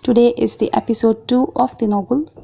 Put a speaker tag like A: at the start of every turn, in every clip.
A: Today is the episode 2 of the novel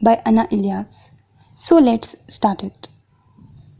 A: by Anna Ilyas. So let's start it.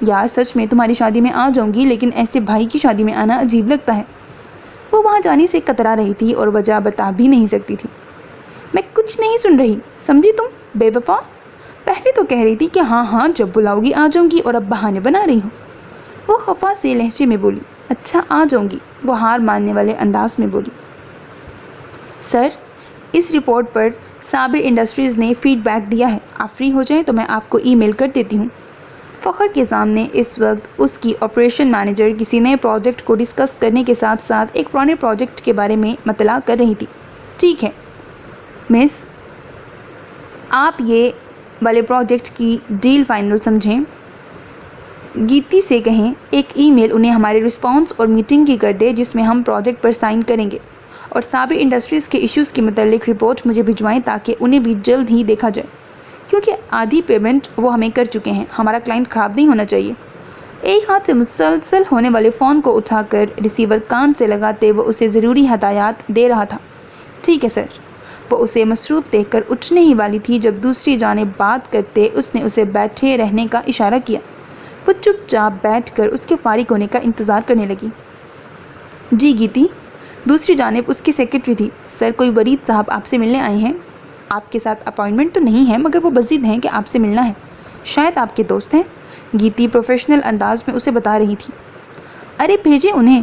A: یار سچ میں تمہاری شادی میں آ جاؤں گی، لیکن ایسے بھائی کی شادی میں آنا عجیب لگتا ہے۔ وہ وہاں جانے سے کترا رہی تھی اور وجہ بتا بھی نہیں سکتی تھی۔ میں کچھ نہیں سن رہی، سمجھی تم بے وفا؟ پہلے تو کہہ رہی تھی کہ ہاں ہاں جب بلاؤ گی آ جاؤں گی، اور اب بہانے بنا رہی ہوں۔ وہ خفا سے لہجے میں بولی۔ اچھا آ جاؤں گی، وہ ہار ماننے والے انداز میں بولی۔ سر، اس رپورٹ پر صابر انڈسٹریز نے فیڈ بیک دیا ہے، آپ فری ہو جائیں تو میں آپ کو ای میل کر دیتی ہوں۔ فخر کے سامنے اس وقت اس کی آپریشن مینیجر کسی نئے پروجیکٹ کو ڈسکس کرنے کے ساتھ ساتھ ایک پرانے پروجیکٹ کے بارے میں مطلع کر رہی تھی۔ ٹھیک ہے مس، آپ یہ والے پروجیکٹ کی ڈیل فائنل سمجھیں، گیتی سے کہیں ایک ای میل انہیں ہمارے رسپانس اور میٹنگ کی کر دے جس میں ہم پروجیکٹ پر سائن کریں گے، اور صابر انڈسٹریز کے ایشوز کے متعلق رپورٹ مجھے بھجوائیں تاکہ انہیں بھی جلد ہی دیکھا جائے، کیونکہ آدھی پیمنٹ وہ ہمیں کر چکے ہیں۔ ہمارا کلائنٹ خراب نہیں ہونا چاہیے۔ ایک ہاتھ سے مسلسل ہونے والے فون کو اٹھا کر ریسیور کان سے لگاتے وہ اسے ضروری ہدایات دے رہا تھا۔ ٹھیک ہے سر۔ وہ اسے مصروف دیکھ کر اٹھنے ہی والی تھی جب دوسری جانب بات کرتے اس نے اسے بیٹھے رہنے کا اشارہ کیا۔ وہ چپ چاپ بیٹھ کر اس کے فارغ ہونے کا انتظار کرنے لگی۔ جی گیتی، دوسری جانب اس کی سیکرٹری تھی۔ سر، کوئی ورید صاحب آپ سے ملنے آئے ہیں۔ آپ کے ساتھ اپائنٹمنٹ تو نہیں ہے، مگر وہ بضد ہیں کہ آپ سے ملنا ہے۔ شاید آپ کے دوست ہیں، گیتی پروفیشنل انداز میں اسے بتا رہی تھی۔ ارے بھیجیں انہیں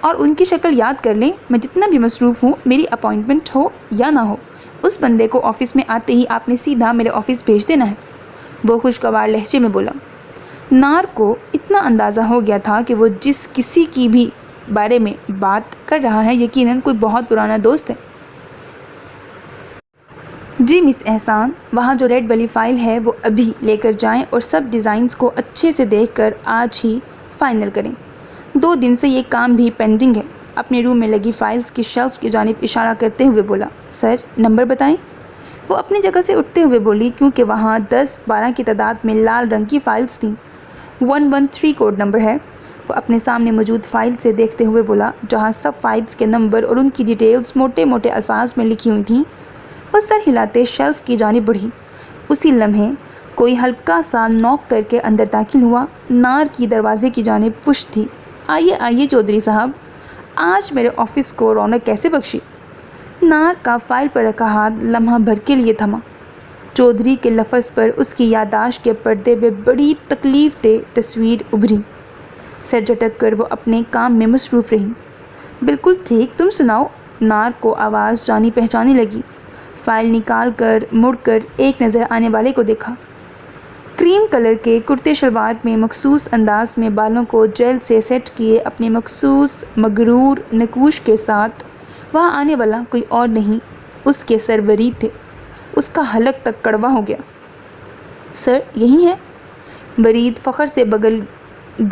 A: اور ان کی شکل یاد کر لیں۔ میں جتنا بھی مصروف ہوں، میری اپائنٹمنٹ ہو یا نہ ہو، اس بندے کو آفس میں آتے ہی آپ نے سیدھا میرے آفس بھیج دینا ہے، وہ خوشگوار لہجے میں بولا۔ نار کو اتنا اندازہ ہو گیا تھا کہ وہ جس کسی کی بھی بارے میں بات کر رہا ہے یقیناً کوئی بہت پرانا دوست ہے۔ جی مس احسان، وہاں جو ریڈ والی فائل ہے وہ ابھی لے کر جائیں اور سب ڈیزائنز کو اچھے سے دیکھ کر آج ہی فائنل کریں۔ 2 دن سے یہ کام بھی پینڈنگ ہے۔ اپنے روم میں لگی فائلز کی شیلف کی جانب اشارہ کرتے ہوئے بولا۔ سر، نمبر بتائیں؟ وہ اپنی جگہ سے اٹھتے ہوئے بولی، کیونکہ وہاں 10-12 کی تعداد میں لال رنگ کی فائلز تھیں۔ 113 کوڈ نمبر ہے، وہ اپنے سامنے موجود فائل سے دیکھتے ہوئے بولا، جہاں سب فائلز کے نمبر اور ان کی ڈیٹیلز موٹے موٹے الفاظ میں لکھی ہوئی تھیں۔ وہ سر ہلاتے شیلف کی جانب بڑھی۔ اسی لمحے کوئی ہلکا سا نوک کر کے اندر داخل ہوا۔ نار کی دروازے کی جانب پشت تھی۔ آئیے آئیے چودھری صاحب، آج میرے آفس کو رونق کیسے بخشی؟ نار کا فائل پر رکھا ہاتھ لمحہ بھر کے لیے تھما۔ چودھری کے لفظ پر اس کی یادداشت کے پردے میں بڑی تکلیف دہ تصویر ابھری۔ سر جھٹک کر وہ اپنے کام میں مصروف رہی۔ بالکل ٹھیک، تم سناؤ۔ نار کو آواز جانی پہچانی لگی۔ فائل نکال کر مڑ کر ایک نظر آنے والے کو دیکھا۔ کریم کلر کے کرتے شلوار میں مخصوص انداز میں بالوں کو جیل سے سیٹ کیے اپنے مخصوص مغرور نقوش کے ساتھ وہاں آنے والا کوئی اور نہیں، اس کے سر ورید تھے۔ اس کا حلق تک کڑوا ہو گیا۔ سر، یہی ہے؟ ورید فخر سے بغل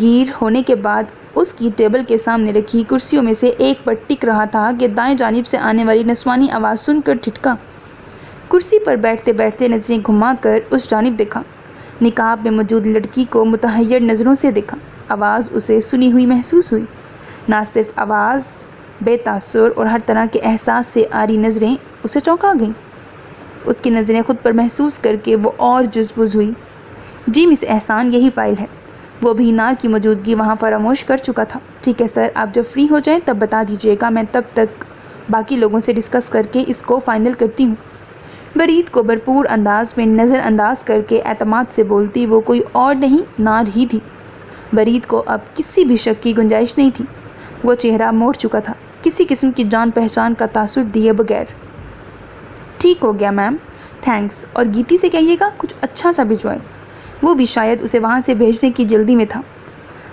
A: گیر ہونے کے بعد اس کی ٹیبل کے سامنے رکھی کرسیوں میں سے ایک پر ٹک رہا تھا کہ دائیں جانب سے آنے والی نسوانی آواز سن کر ٹھٹکا۔ کرسی پر بیٹھتے بیٹھتے نظریں گھما کر اس جانب دیکھا۔ نقاب میں موجود لڑکی کو متحیر نظروں سے دیکھا۔ آواز اسے سنی ہوئی محسوس ہوئی۔ نہ صرف آواز، بے تاثر اور ہر طرح کے احساس سے آری نظریں اسے چونکا گئیں۔ اس کی نظریں خود پر محسوس کر کے وہ اور جذبوز ہوئی۔ جی مس احسان، یہی فائل ہے۔ وہ بھی نار کی موجودگی وہاں فراموش کر چکا تھا۔ ٹھیک ہے سر، آپ جب فری ہو جائیں تب بتا دیجیے گا، میں تب تک باقی لوگوں سے ڈسکس کر کے اس کو فائنل کرتی ہوں۔ ورید کو بھرپور انداز میں نظر انداز کر کے اعتماد سے بولتی وہ کوئی اور نہیں، نار ہی تھی۔ ورید کو اب کسی بھی شک کی گنجائش نہیں تھی۔ وہ چہرہ موڑ چکا تھا، کسی قسم کی جان پہچان کا تاثر دیے بغیر۔ ٹھیک ہو گیا میم، تھینکس، اور گیتی سے کہیے گا کچھ اچھا سا بھجوائے، وہ بھی شاید اسے وہاں سے بھیجنے کی جلدی میں تھا۔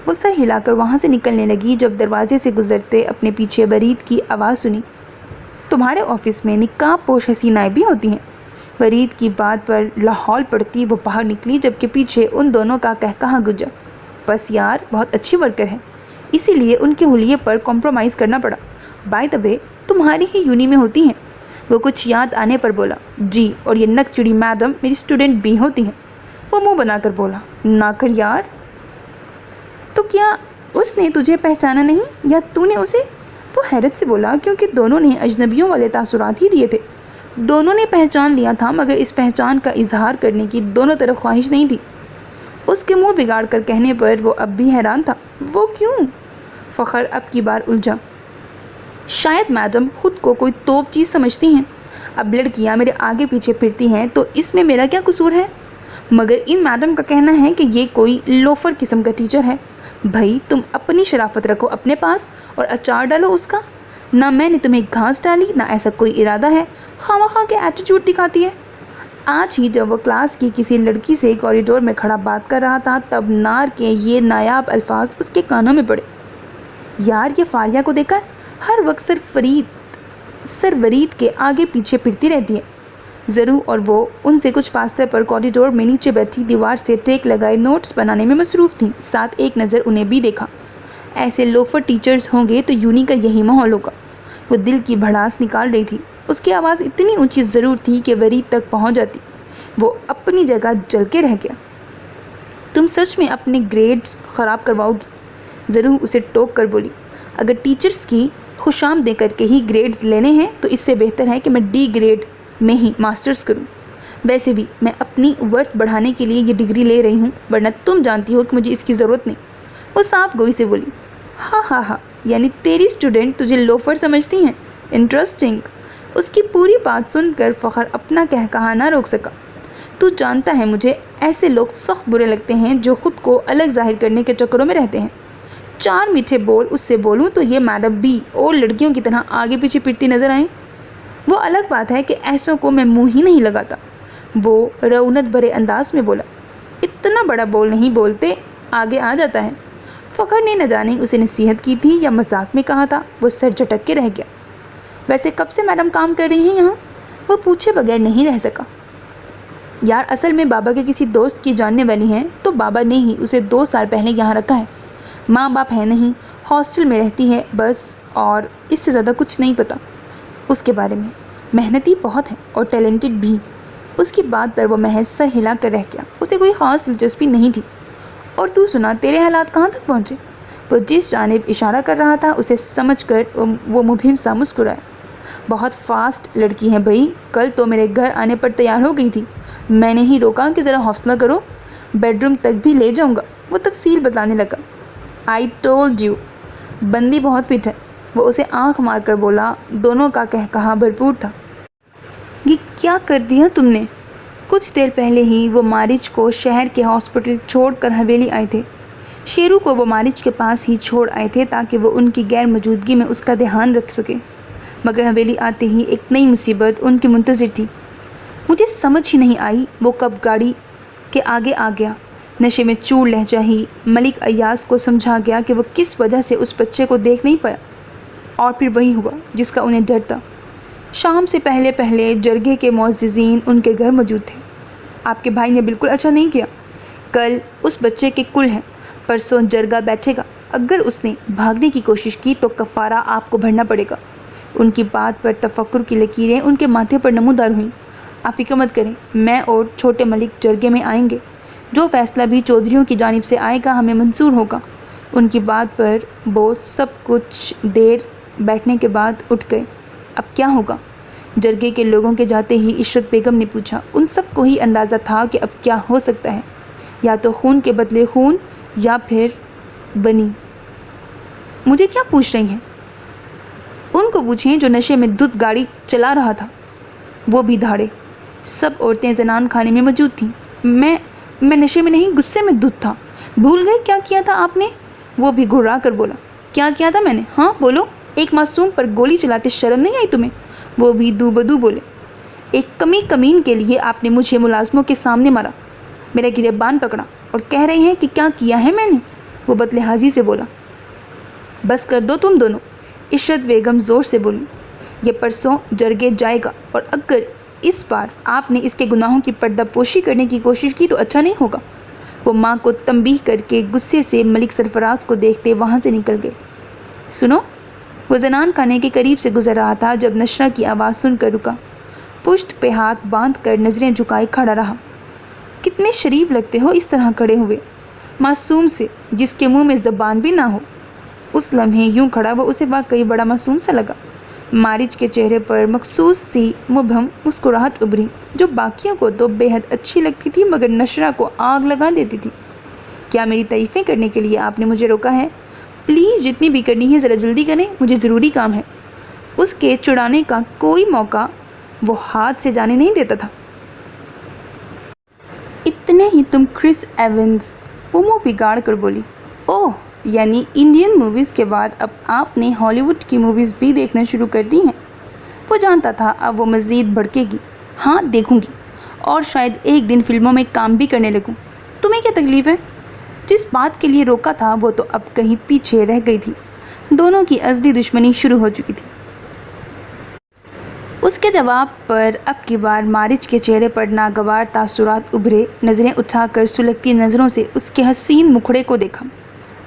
A: وہ سر ہلا کر وہاں سے نکلنے لگی جب دروازے سے گزرتے اپنے پیچھے ورید کی آواز سنی۔ تمہارے آفس میں نقاب پوش حسینائیں بھی ہوتی ہیں؟ ورید کی بات پر لاحول پڑتی وہ باہر نکلی جبکہ پیچھے ان دونوں کا قہقہا گونجا۔ بس یار، بہت اچھی ورکر ہے، اسی لیے ان کے حلیے پر کمپرومائز کرنا پڑا۔ بائی دی وے، تمہاری ہی یونی میں ہوتی ہیں؟ وہ کچھ یاد آنے پر بولا۔ جی، اور یہ نک چڑی میڈم میری اسٹوڈنٹ بھی ہوتی ہیں، وہ منہ بنا کر بولا۔ نہ کر یار، تو کیا اس نے تجھے پہچانا نہیں یا تو نے اسے؟ وہ حیرت سے بولا، کیونکہ دونوں نے اجنبیوں والے تاثرات ہی دیے تھے۔ دونوں نے پہچان لیا تھا، مگر اس پہچان کا اظہار کرنے کی دونوں طرف خواہش نہیں تھی۔ اس کے منہ بگاڑ کر کہنے پر وہ اب بھی حیران تھا۔ وہ کیوں؟ فخر اب کی بار الجھا۔ شاید میڈم خود کو کوئی توپ چیز سمجھتی ہیں۔ اب لڑکیاں میرے آگے پیچھے پھرتی ہیں تو اس میں میرا کیا قصور ہے؟ مگر ان میڈم کا کہنا ہے کہ یہ کوئی لوفر قسم کا ٹیچر ہے۔ بھائی تم اپنی شرافت رکھو اپنے پاس اور اچار ڈالو اس کا۔ نہ میں نے تمہیں گھاس ڈالی نہ ایسا کوئی ارادہ ہے، خواہ کے ایٹیٹیوڈ دکھاتی ہے۔ آج ہی جب وہ کلاس کی کسی لڑکی سے کوریڈور میں کھڑا بات کر رہا تھا تب نار کے یہ نایاب الفاظ اس کے کانوں میں پڑے۔ یار یہ فاریہ کو دیکھ کر ہر وقت سرورید کے آگے پیچھے پھرتی رہتی ہے۔ ضرور اور وہ ان سے کچھ فاصلے پر کوریڈور میں نیچے بیٹھی دیوار سے ٹیک لگائے نوٹس بنانے میں مصروف تھیں، ساتھ ایک نظر انہیں بھی دیکھا۔ ایسے لوفر ٹیچرز ہوں گے تو یونی کا یہی ماحول ہوگا۔ وہ دل کی بھڑاس نکال رہی تھی۔ اس کی آواز اتنی اونچی ضرور تھی کہ ورید تک پہنچ جاتی۔ وہ اپنی جگہ جل کے رہ گیا۔ تم سچ میں اپنے گریڈز خراب کرواؤ گی؟ ضرور اسے ٹوک کر بولی۔ اگر ٹیچرز کی خوشامدیں کر کے ہی گریڈز لینے ہیں تو اس سے بہتر ہے کہ میں ڈی گریڈ میں ہی ماسٹرز کروں۔ ویسے بھی میں اپنی ورتھ بڑھانے کے لیے یہ ڈگری لے رہی ہوں، ورنہ تم جانتی ہو کہ مجھے اس کی ضرورت نہیں۔ وہ صاف گوئی سے بولی۔ ہاں یعنی تیری اسٹوڈنٹ تجھے لوفر سمجھتی ہیں؟ انٹرسٹنگ۔ اس کی پوری بات سن کر فخر اپنا کہا نہ روک سکا۔ تو جانتا ہے مجھے ایسے لوگ سخت برے لگتے ہیں جو خود کو الگ ظاہر کرنے کے چکروں میں رہتے ہیں۔ چار میٹھے بول اس سے بولوں تو یہ میڈم بھی اور لڑکیوں کی طرح آگے پیچھے پھرتی نظر آئیں۔ وہ الگ بات ہے کہ ایسوں کو میں منہ ہی نہیں لگاتا۔ وہ رعونت بھرے انداز میں بولا۔ اتنا بڑا بول نہیں بولتے، آگے آ جاتا ہے۔ فخر نے نہ جانے اسے نصیحت کی تھی یا مذاق میں کہا تھا، وہ سر جھٹک کے رہ گیا۔ ویسے کب سے میڈم کام کر رہی ہیں یہاں؟ وہ پوچھے بغیر نہیں رہ سکا۔ یار اصل میں بابا کے کسی دوست کی جاننے والی ہیں تو بابا نے ہی اسے 2 سال پہلے یہاں رکھا ہے۔ ماں باپ ہے نہیں، ہاسٹل میں رہتی ہے بس، اور اس سے زیادہ کچھ نہیں پتا اس کے بارے میں۔ محنتی بہت ہے اور ٹیلنٹڈ بھی۔ اس کی بات پر وہ محض سر ہلا کر رہ گیا۔ اسے کوئی خاص دلچسپی نہیں تھی۔ اور تو سنا تیرے حالات کہاں تک پہنچے؟ وہ جس جانب اشارہ کر رہا تھا اسے سمجھ کر وہ مبہم سا مسکرایا۔ بہت فاسٹ لڑکی ہے بھائی، کل تو میرے گھر آنے پر تیار ہو گئی تھی۔ میں نے ہی روکا کہ ذرا حوصلہ کرو، بیڈ روم تک بھی لے جاؤں گا۔ وہ تفصیل بتانے لگا۔ آئی ٹولڈ یو، بندی بہت فٹ ہے۔ وہ اسے آنکھ مار کر بولا۔ دونوں کا کہا بھرپور تھا۔ یہ کیا کر دیا تم نے؟ کچھ دیر پہلے ہی وہ مارچ کو شہر کے ہاسپٹل چھوڑ کر حویلی آئے تھے۔ شیرو کو وہ مارچ کے پاس ہی چھوڑ آئے تھے تاکہ وہ ان کی غیر موجودگی میں اس کا دھیان رکھ سکے، مگر حویلی آتے ہی ایک نئی مصیبت ان کی منتظر تھی۔ مجھے سمجھ ہی نہیں آئی وہ کب گاڑی کے آگے آ گیا۔ نشے میں چور لہجہ ہی ملک ایاز کو سمجھا گیا کہ وہ کس وجہ سے اس بچے کو دیکھ نہیں پایا، اور پھر وہی ہوا جس کا انہیں ڈر تھا۔ شام سے پہلے جرگے کے معززین ان کے گھر موجود تھے۔ آپ کے بھائی نے بالکل اچھا نہیں کیا۔ کل اس بچے کے کل ہیں، پرسوں جرگہ بیٹھے گا۔ اگر اس نے بھاگنے کی کوشش کی تو کفارہ آپ کو بھرنا پڑے گا۔ ان کی بات پر تفکر کی لکیریں ان کے ماتھے پر نمودار ہوئیں۔ آپ فکر مت کریں، میں اور چھوٹے ملک جرگے میں آئیں گے۔ جو فیصلہ بھی چودھریوں کی جانب سے آئے گا ہمیں منظور ہوگا۔ ان کی بات پر وہ سب کچھ دیر بیٹھنے کے بعد اٹھ گئے۔ اب کیا ہوگا؟ جرگے کے لوگوں کے جاتے ہی عشرت بیگم نے پوچھا۔ ان سب کو ہی اندازہ تھا کہ اب کیا ہو سکتا ہے، یا تو خون کے بدلے خون یا پھر بنی۔ مجھے کیا پوچھ رہی ہیں؟ ان کو پوچھیں جو نشے میں دھت گاڑی چلا رہا تھا۔ وہ بھی دھاڑے۔ سب عورتیں زنان خانے میں موجود تھیں۔ میں نشے میں نہیں، غصے میں دھت تھا۔ بھول گئے کیا کیا تھا آپ نے؟ وہ بھی گھرا کر بولا۔ کیا کیا تھا میں نے؟ ہاں بولو۔ ایک معصوم پر گولی چلاتے شرم نہیں آئی تمہیں؟ وہ بھی دو بدو بولے۔ ایک کمین کے لیے آپ نے مجھے ملازموں کے سامنے مارا، میرا گریبان پکڑا اور کہہ رہے ہیں کہ کیا کیا ہے میں نے؟ وہ بدلحاظی سے بولا۔ بس کر دو تم دونوں، عشرت بیگم زور سے بولی۔ یہ پرسوں جرگے جائے گا اور اگر اس بار آپ نے اس کے گناہوں کی پردہ پوشی کرنے کی کوشش کی تو اچھا نہیں ہوگا۔ وہ ماں کو تنبیہ کر کے غصے سے ملک سرفراز کو دیکھتے وہاں سے نکل گئے۔ سنو، وہ زنان خانے کے قریب سے گزر رہا تھا جب نشرہ کی آواز سن کر رکا۔ پشت پہ ہاتھ باندھ کر نظریں جھکائے کھڑا رہا۔ کتنے شریف لگتے ہو اس طرح کھڑے ہوئے، معصوم سے جس کے منہ میں زبان بھی نہ ہو۔ اس لمحے یوں کھڑا وہ اسے واقعی بڑا معصوم سا لگا۔ مارچ کے چہرے پر مخصوص سی مبہم مسکراہٹ ابھری جو باقیوں کو تو بے حد اچھی لگتی تھی مگر نشرہ کو آگ لگا دیتی تھی۔ کیا میری تعریفیں کرنے کے لیے آپ نے مجھے روکا ہے؟ پلیز جتنی بھی کرنی ہے ذرا جلدی کریں، مجھے ضروری کام ہے۔ اس کے چڑانے کا کوئی موقع وہ ہاتھ سے جانے نہیں دیتا تھا۔ اتنے ہی تم کرس ایونز، وہ منہ بگاڑ کر بولی۔ اوہ، یعنی انڈین موویز کے بعد اب آپ نے ہالی ووڈ کی موویز بھی دیکھنا شروع کر دی ہیں۔ وہ جانتا تھا اب وہ مزید بھڑکے گی۔ ہاں دیکھوں گی، اور شاید ایک دن فلموں میں کام بھی کرنے لگوں۔ تمہیں کیا تکلیف ہے؟ جس بات کے لیے روکا تھا وہ تو اب کہیں پیچھے رہ گئی تھی۔ دونوں کی ازلی دشمنی شروع ہو چکی تھی۔ اس کے جواب پر اب کی بار مارج کے چہرے پر ناگوار تاثرات ابھرے۔ نظریں اٹھا کر سلگتی نظروں سے اس کے حسین مکھڑے کو دیکھا۔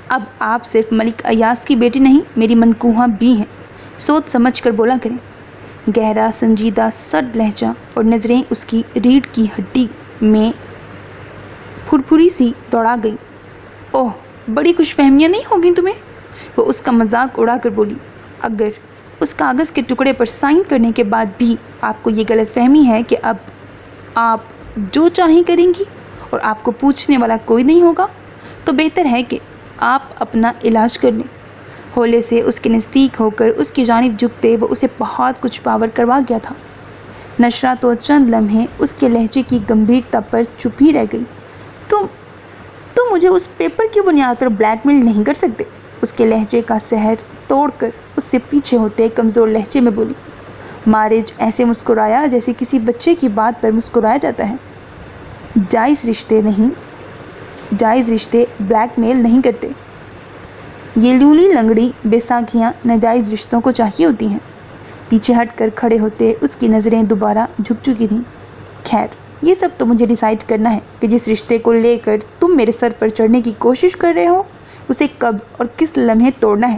A: اب آپ صرف ملک ایاز کی بیٹی نہیں، میری منکوہاں بھی ہیں، سوچ سمجھ کر بولا کریں۔ گہرا سنجیدہ سرد لہجہ اور نظریں اس کی ریڑھ کی ہڈی میں پھرپھری سی دوڑا گئیں۔ اوہ، بڑی خوش فہمیاں نہیں ہوگی تمہیں؟ وہ اس کا مذاق اڑا کر بولی۔ اگر اس کاغذ کے ٹکڑے پر سائن کرنے کے بعد بھی آپ کو یہ غلط فہمی ہے کہ اب آپ جو چاہیں کریں گی اور آپ کو پوچھنے والا کوئی نہیں ہوگا، تو بہتر ہے کہ آپ اپنا علاج کر لیں۔ ہولے سے اس کے نزدیک ہو کر اس کی جانب جھکتے وہ اسے بہت کچھ پاور کروا گیا تھا۔ نشرہ تو چند لمحے اس کے لہجے کی گمبھیرتا پر چپ ہی رہ گئی۔ تم مجھے اس پیپر کی بنیاد پر بلیک میل نہیں کر سکتے، اس کے لہجے کا سحر توڑ کر اس سے پیچھے ہوتے کمزور لہجے میں بولی۔ مارج ایسے مسکرایا جیسے کسی بچے کی بات پر مسکرایا جاتا ہے۔ جائز رشتے بلیک میل نہیں کرتے۔ یہ لولی لنگڑی بیساکھیاں ناجائز رشتوں کو چاہیے ہوتی ہیں۔ پیچھے ہٹ کر کھڑے ہوتے اس کی نظریں دوبارہ جھک چکی تھیں۔ خیر، یہ سب تو مجھے ڈیسائیڈ کرنا ہے کہ جس رشتے کو لے کر تم میرے سر پر چڑھنے کی کوشش کر رہے ہو اسے کب اور کس لمحے توڑنا ہے۔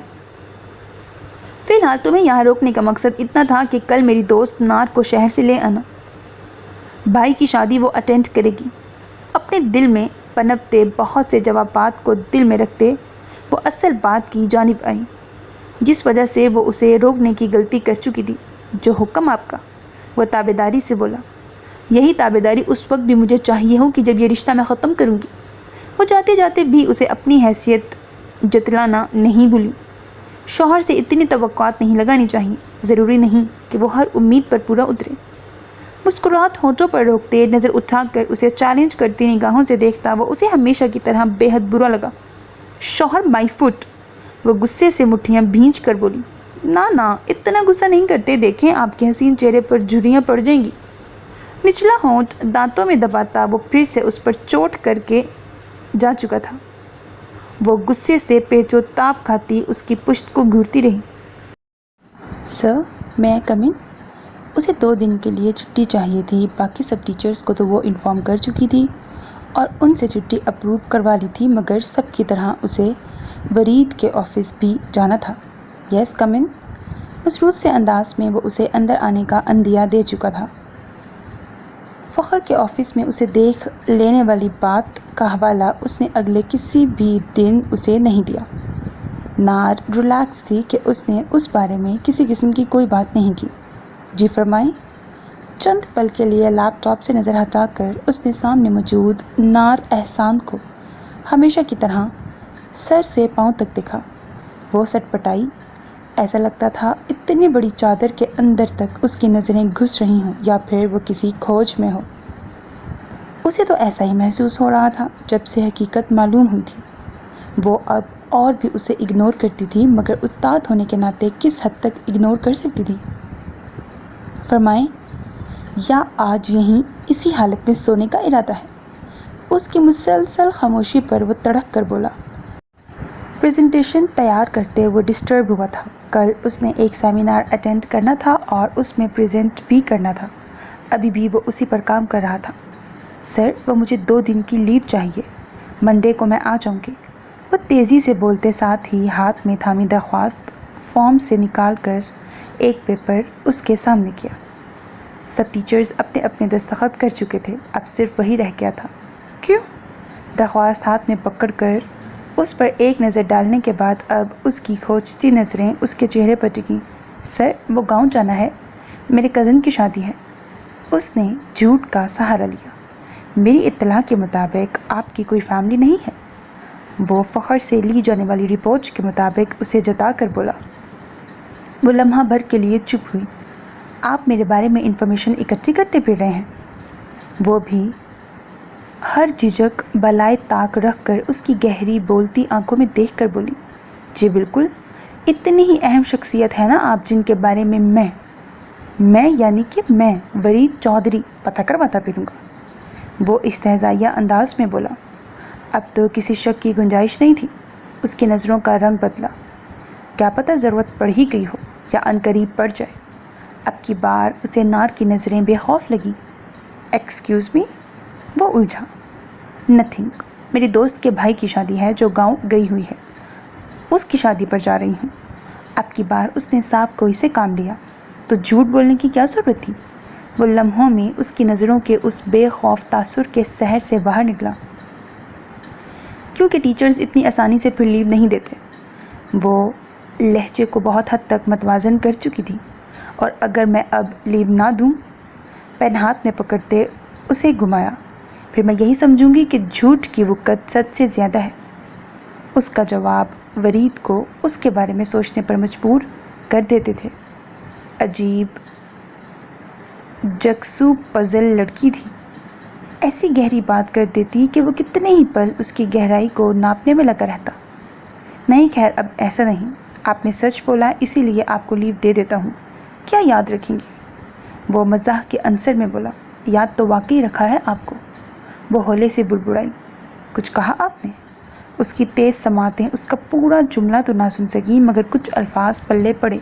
A: فی الحال تمہیں یہاں روکنے کا مقصد اتنا تھا کہ کل میری دوست نار کو شہر سے لے آنا۔ بھائی کی شادی وہ اٹینڈ کرے گی۔ اپنے دل میں پنپتے بہت سے جوابات کو دل میں رکھتے وہ اصل بات کی جانب آئی، جس وجہ سے وہ اسے روکنے کی غلطی کر چکی تھی۔ جو حکم آپ کا؟ وہ تابعداری سے بولا۔ یہی تابعداری اس وقت بھی مجھے چاہیے ہو کہ جب یہ رشتہ میں ختم کروں گی۔ وہ جاتے جاتے بھی اسے اپنی حیثیت جتلانا نہیں بھولی۔ شوہر سے اتنی توقعات نہیں لگانی چاہیے، ضروری نہیں کہ وہ ہر امید پر پورا اترے۔ مسکراہٹ ہونٹوں پر روکتے نظر اٹھا کر اسے چیلنج کرتی نگاہوں سے دیکھتا وہ اسے ہمیشہ کی طرح بے حد برا لگا۔ شوہر مائی فٹ، وہ غصے سے مٹھیاں بھینچ کر بولی۔ نا، اتنا غصہ نہیں کرتے، دیکھیں آپ کے حسین چہرے پر جھریاں پڑ جائیں گی۔ نچلا ہونٹ دانتوں میں دباتا وہ پھر سے اس پر چوٹ کر کے جا چکا تھا۔ وہ غصے سے پیچ و تاب کھاتی اس کی پشت کو گھورتی رہی۔ سر، میں کم ان؟ اسے 2 دن کے لیے چھٹی چاہیے تھی۔ باقی سب ٹیچرز کو تو وہ انفارم کر چکی تھی اور ان سے چھٹی اپروو کروا لی تھی، مگر سب کی طرح اسے ورید کے آفس بھی جانا تھا۔ یس، کم ان؟ مصروف سے انداز میں وہ اسے اندر آنے کا عندیہ دے چکا تھا۔ فخر کے آفس میں اسے دیکھ لینے والی بات کا حوالہ اس نے اگلے کسی بھی دن اسے نہیں دیا۔ نار ریلیکس تھی کہ اس نے اس بارے میں کسی قسم کی کوئی بات نہیں کی۔ جی فرمائیں۔ چند پل کے لیے لیپ ٹاپ سے نظر ہٹا کر اس نے سامنے موجود نار احسان کو ہمیشہ کی طرح سر سے پاؤں تک دیکھا۔ وہ سٹ پٹائی، ایسا لگتا تھا اتنی بڑی چادر کے اندر تک اس کی نظریں گھس رہی ہوں یا پھر وہ کسی کھوج میں ہو۔ اسے تو ایسا ہی محسوس ہو رہا تھا جب سے حقیقت معلوم ہوئی تھی۔ وہ اب اور بھی اسے اگنور کرتی تھی، مگر استاد ہونے کے ناطے کس حد تک اگنور کر سکتی تھی؟ فرمائیں، یا آج یہیں اسی حالت میں سونے کا ارادہ ہے؟ اس کی مسلسل خاموشی پر وہ تڑک کر بولا۔ پریزنٹیشن تیار کرتے وہ ڈسٹرب ہوا تھا۔ کل اس نے ایک سیمینار اٹینڈ کرنا تھا اور اس میں پریزنٹ بھی کرنا تھا۔ ابھی بھی وہ اسی پر کام کر رہا تھا۔ سر، وہ مجھے 2 دن کی لیو چاہیے، منڈے کو میں آ جاؤں گی۔ وہ تیزی سے بولتے ساتھ ہی ہاتھ میں تھامی درخواست فارم سے نکال کر ایک پیپر اس کے سامنے کیا۔ سب ٹیچرز اپنے اپنے دستخط کر چکے تھے، اب صرف وہی رہ گیا تھا۔ کیوں؟ درخواست ہاتھ میں پکڑ کر اس پر ایک نظر ڈالنے کے بعد اب اس کی کھوجتی نظریں اس کے چہرے پر ٹکیں۔ سر، وہ گاؤں جانا ہے، میرے کزن کی شادی ہے۔ اس نے جھوٹ کا سہارا لیا۔ میری اطلاع کے مطابق آپ کی کوئی فیملی نہیں ہے۔ وہ فخر سے لی جانے والی رپورٹ کے مطابق اسے جتا کر بولا۔ وہ لمحہ بھر کے لیے چپ ہوئی۔ آپ میرے بارے میں انفارمیشن اکٹھی کرتے پھر رہے ہیں؟ وہ بھی ہر جھجک بالائے طاق رکھ کر اس کی گہری بولتی آنکھوں میں دیکھ کر بولی، جی بالکل، اتنی ہی اہم شخصیت ہے نا آپ جن کے بارے میں میں یعنی کہ میں ورید چودھری پتہ کرواتا پھروں گا۔ وہ استہزائیہ انداز میں بولا۔ اب تو کسی شک کی گنجائش نہیں تھی۔ اس کی نظروں کا رنگ بدلا۔ کیا پتہ ضرورت پڑ ہی گئی ہو یا عنقریب پڑ جائے۔ اب کی بار اسے نار کی نظریں بے خوف لگیں۔ Excuse me? وہ الجھا۔ نتھنگ، میری دوست کے بھائی کی شادی ہے جو گاؤں گئی ہوئی ہے، اس کی شادی پر جا رہی ہوں۔ اب کی بار اس نے صاف کوئی سے کام لیا تو جھوٹ بولنے کی کیا ضرورت تھی؟ وہ لمحوں میں اس کی نظروں کے اس بے خوف تاثر کے سحر سے باہر نکلا۔ کیونکہ ٹیچرز اتنی آسانی سے پھر لیو نہیں دیتے۔ وہ لہجے کو بہت حد تک متوازن کر چکی تھی۔ اور اگر میں اب لیو نہ دوں؟ پین ہاتھ میں پکڑتے اسے گھمایا۔ پھر میں یہی سمجھوں گی کہ جھوٹ کی وقت سچ سے زیادہ ہے۔ اس کا جواب ورید کو اس کے بارے میں سوچنے پر مجبور کر دیتے تھے۔ عجیب جگسو پزل لڑکی تھی۔ ایسی گہری بات کر دیتی کہ وہ کتنے ہی پل اس کی گہرائی کو ناپنے میں لگا رہتا۔ نہیں خیر، اب ایسا نہیں، آپ نے سچ بولا اسی لیے آپ کو لیو دے دیتا ہوں۔ کیا یاد رکھیں گے؟ وہ مزاح کے عنصر میں بولا۔ یاد تو واقعی رکھا ہے آپ کو۔ وہ ہولے سے بڑبڑائی۔ کچھ کہا آپ نے؟ اس کی تیز سماعتیں اس کا پورا جملہ تو نہ سن سکیں مگر کچھ الفاظ پلے پڑے،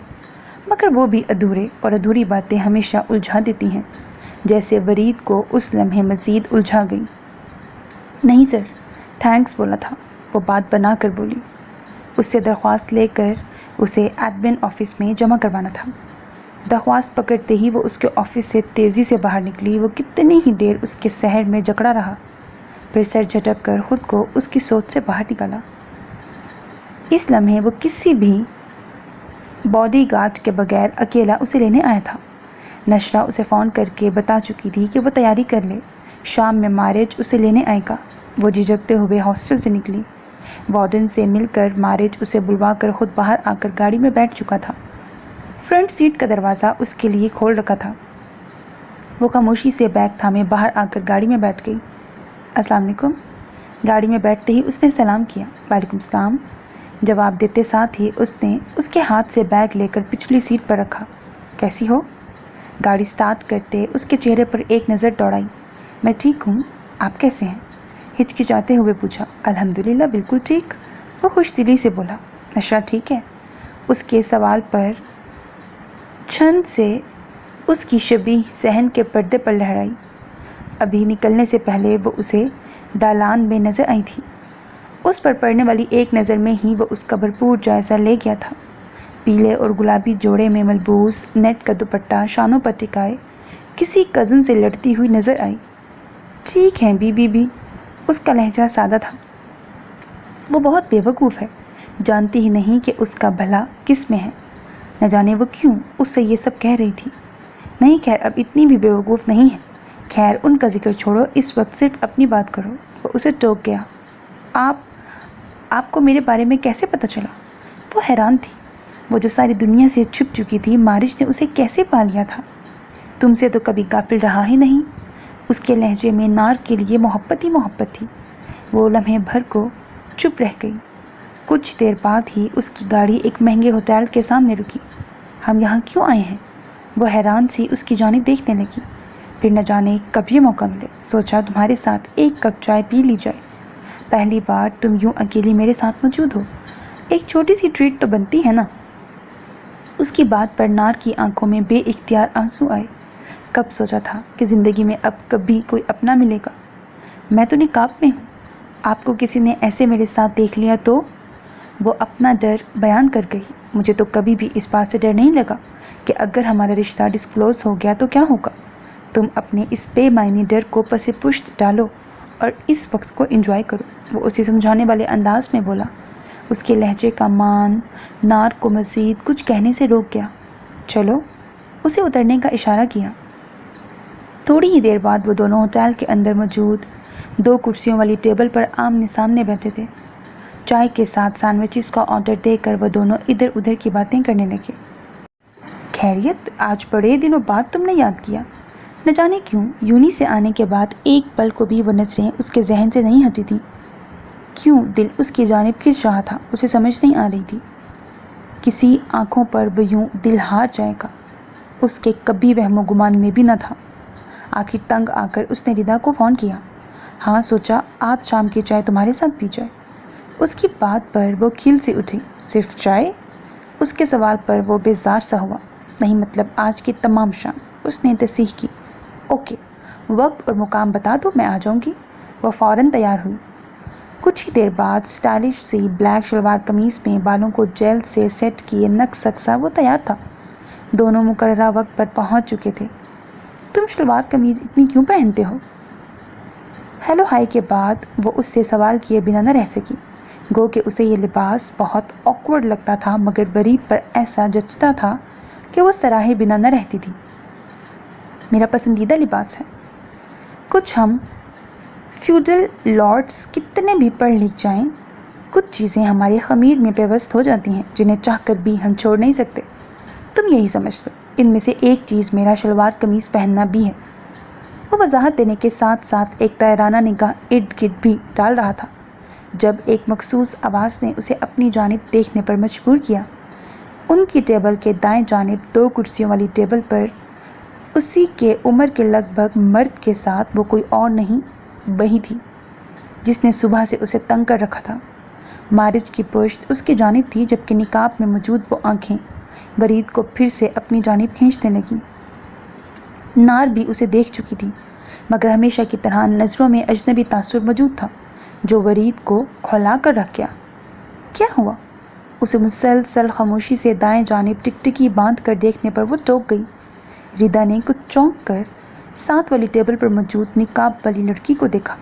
A: مگر وہ بھی ادھورے، اور ادھوری باتیں ہمیشہ الجھا دیتی ہیں، جیسے ورید کو اس لمحے مزید الجھا گئی۔ نہیں سر، تھینکس بولا تھا، وہ بات بنا کر بولی۔ اس سے درخواست لے کر اسے ایڈمن آفس میں جمع کروانا تھا۔ درخواست پکڑتے ہی وہ اس کے آفس سے تیزی سے باہر نکلی۔ وہ کتنی ہی دیر اس کے سحر میں جکڑا رہا، پھر سر جھٹک کر خود کو اس کی سوچ سے باہر نکالا۔ اس لمحے وہ کسی بھی باڈی گارڈ کے بغیر اکیلا اسے لینے آیا تھا۔ نشرہ اسے فون کر کے بتا چکی تھی کہ وہ تیاری کر لے، شام میں مارج اسے لینے آئے گا۔ وہ جھجکتے ہوئے ہاسٹل سے نکلی۔ وارڈن سے مل کر مارج اسے بلوا کر خود باہر آ کر گاڑی میں بیٹھ چکا تھا۔ فرنٹ سیٹ کا دروازہ اس کے لیے کھول رکھا تھا۔ وہ خاموشی سے بیگ تھامے باہر آ کر گاڑی میں بیٹھ گئی۔ السلام علیکم۔ گاڑی میں بیٹھتے ہی اس نے سلام کیا۔ وعلیکم السلام جواب دیتے ساتھ ہی اس نے اس کے ہاتھ سے بیگ لے کر پچھلی سیٹ پر رکھا۔ کیسی ہو؟ گاڑی سٹارٹ کرتے اس کے چہرے پر ایک نظر دوڑائی۔ میں ٹھیک ہوں، آپ کیسے ہیں؟ ہچکچاتے ہوئے پوچھا۔ الحمدللہ بالکل ٹھیک، وہ خوش دلی سے بولا۔ نشرہ ٹھیک ہے؟ اس کے سوال پر چھن سے اس کی شبیہ صحن کے پردے پر لہرائی۔ ابھی نکلنے سے پہلے وہ اسے دالان میں نظر آئی تھی۔ اس پر پڑنے والی ایک نظر میں ہی وہ اس کا بھرپور جائزہ لے گیا تھا۔ پیلے اور گلابی جوڑے میں ملبوس نیٹ کا دوپٹہ شانوں پر ٹکائے کسی کزن سے لڑتی ہوئی نظر آئی۔ ٹھیک ہے بی بھی، اس کا لہجہ سادہ تھا۔ وہ بہت بے وقوف ہے، جانتی ہی نہیں کہ اس کا بھلا کس میں ہے۔ نہ جانے وہ کیوں اس سے یہ سب کہہ رہی تھی۔ نہیں خیر، اب اتنی بھی بے وقوف نہیں ہے۔ خیر ان کا ذکر چھوڑو، اس وقت صرف اپنی بات کرو۔ وہ اسے ٹوک گیا۔ آپ کو میرے بارے میں کیسے پتہ چلا؟ وہ حیران تھی۔ وہ جو ساری دنیا سے چھپ چکی تھی، مارج نے اسے کیسے پا لیا تھا؟ تم سے تو کبھی غافل رہا ہی نہیں۔ اس کے لہجے میں نار کے لیے محبت ہی محبت تھی۔ وہ لمحے بھر کو چپ رہ گئی۔ کچھ دیر بعد ہی اس کی گاڑی ایک مہنگے ہوٹل کے سامنے رکی۔ ہم یہاں کیوں آئے ہیں؟ وہ حیران سی اس کی جانب دیکھنے لگی۔ پھر نہ جانے کب یہ موقع ملے، سوچا تمہارے ساتھ ایک کپ چائے پی لی جائے۔ پہلی بار تم یوں اکیلی میرے ساتھ موجود ہو، ایک چھوٹی سی ٹریٹ تو بنتی ہے نا۔ اس کی بات پر نار کی آنکھوں میں بے اختیار آنسو آئے۔ کب سوچا تھا کہ زندگی میں اب کبھی کوئی اپنا ملے گا۔ میں تو نقاب میں ہوں، آپ کو کسی نے ایسے میرے ساتھ دیکھ لیا تو؟ وہ اپنا ڈر بیان کر گئی۔ مجھے تو کبھی بھی اس بات سے ڈر نہیں لگا کہ اگر ہمارا رشتہ ڈسکلوز ہو گیا تو کیا ہوگا۔ تم اپنے اس بے معنی ڈر کو پس پشت ڈالو اور اس وقت کو انجوائے کرو، وہ اسے سمجھانے والے انداز میں بولا۔ اس کے لہجے کا مان نار کو مزید کچھ کہنے سے روک گیا۔ چلو، اسے اترنے کا اشارہ کیا۔ تھوڑی ہی دیر بعد وہ دونوں ہوٹل کے اندر موجود 2 کرسیوں والی ٹیبل پر آمنے سامنے بیٹھے تھے۔ چائے کے ساتھ سینڈوچز کا آرڈر دے کر وہ دونوں ادھر ادھر کی باتیں کرنے لگے۔ خیریت، آج بڑے دنوں بعد تم نے یاد کیا۔ نہ جانے کیوں یونی سے آنے کے بعد ایک پل کو بھی وہ نظریں اس کے ذہن سے نہیں ہٹی تھیں۔ کیوں دل اس کی جانب کھنچ رہا تھا، اسے سمجھ نہیں آ رہی تھی۔ کسی آنکھوں پر وہ یوں دل ہار جائے گا، اس کے کبھی وہم و گمان میں بھی نہ تھا۔ آخر تنگ آ کر اس نے ردا کو فون کیا۔ ہاں، سوچا آج شام کی چائے تمہارے ساتھ پی جائے۔ اس کی بات پر وہ کھل سے اٹھی۔ صرف چائے؟ اس کے سوال پر وہ بیزار سا ہوا۔ نہیں، مطلب آج کی تمام شام۔ اس نے تصحیح کی۔ اوکے، وقت اور مقام بتا دو، میں آ جاؤں گی۔ وہ فوراً تیار ہوئی۔ کچھ ہی دیر بعد اسٹائلش سی بلیک شلوار قمیص میں بالوں کو جیل سے سیٹ کیے نک سکسا وہ تیار تھا۔ دونوں مقررہ وقت پر پہنچ چکے تھے۔ تم شلوار قمیض اتنی کیوں پہنتے ہو؟ ہیلو ہائی کے بعد وہ اس سے سوال کیے بنا نہ رہ سکی۔ گو کہ اسے یہ لباس بہت آکورڈ لگتا تھا، مگر برید پر ایسا جچتا تھا کہ وہ سراہے بنا نہ رہتی تھی۔ میرا پسندیدہ لباس ہے۔ کچھ ہم فیوڈل لارڈس کتنے بھی پڑھ لکھ جائیں، کچھ چیزیں ہمارے خمیر میں پیوست ہو جاتی ہیں جنہیں چاہ کر بھی ہم چھوڑ نہیں سکتے۔ تم یہی سمجھ لو، ان میں سے ایک چیز میرا شلوار قمیض پہننا بھی ہے۔ وہ وضاحت دینے کے ساتھ ساتھ ایک طائرانہ نگاہ ارد گرد بھی ڈال رہا تھا، جب ایک مخصوص آواز نے اسے اپنی جانب دیکھنے پر مجبور کیا۔ ان کی ٹیبل کے دائیں جانب 2 کرسیوں والی ٹیبل پر اسی کے عمر کے لگ بھگ مرد کے ساتھ وہ کوئی اور نہیں، وہی تھی جس نے صبح سے اسے تنگ کر رکھا تھا۔ مارج کی پشت اس کی جانب تھی، جبکہ نقاب میں موجود وہ آنکھیں برید کو پھر سے اپنی جانب کھینچنے لگیں۔ نار بھی اسے دیکھ چکی تھی، مگر ہمیشہ کی طرح نظروں میں اجنبی تاثر موجود تھا جو ورید کو کھولا کر رکھ گیا۔ کیا ہوا؟ اسے مسلسل خاموشی سے دائیں جانب ٹکٹکی باندھ کر دیکھنے پر وہ ٹوک گئی۔ ردا نے کچھ چونک کر ساتھ والی ٹیبل پر موجود نقاب والی لڑکی کو دیکھا۔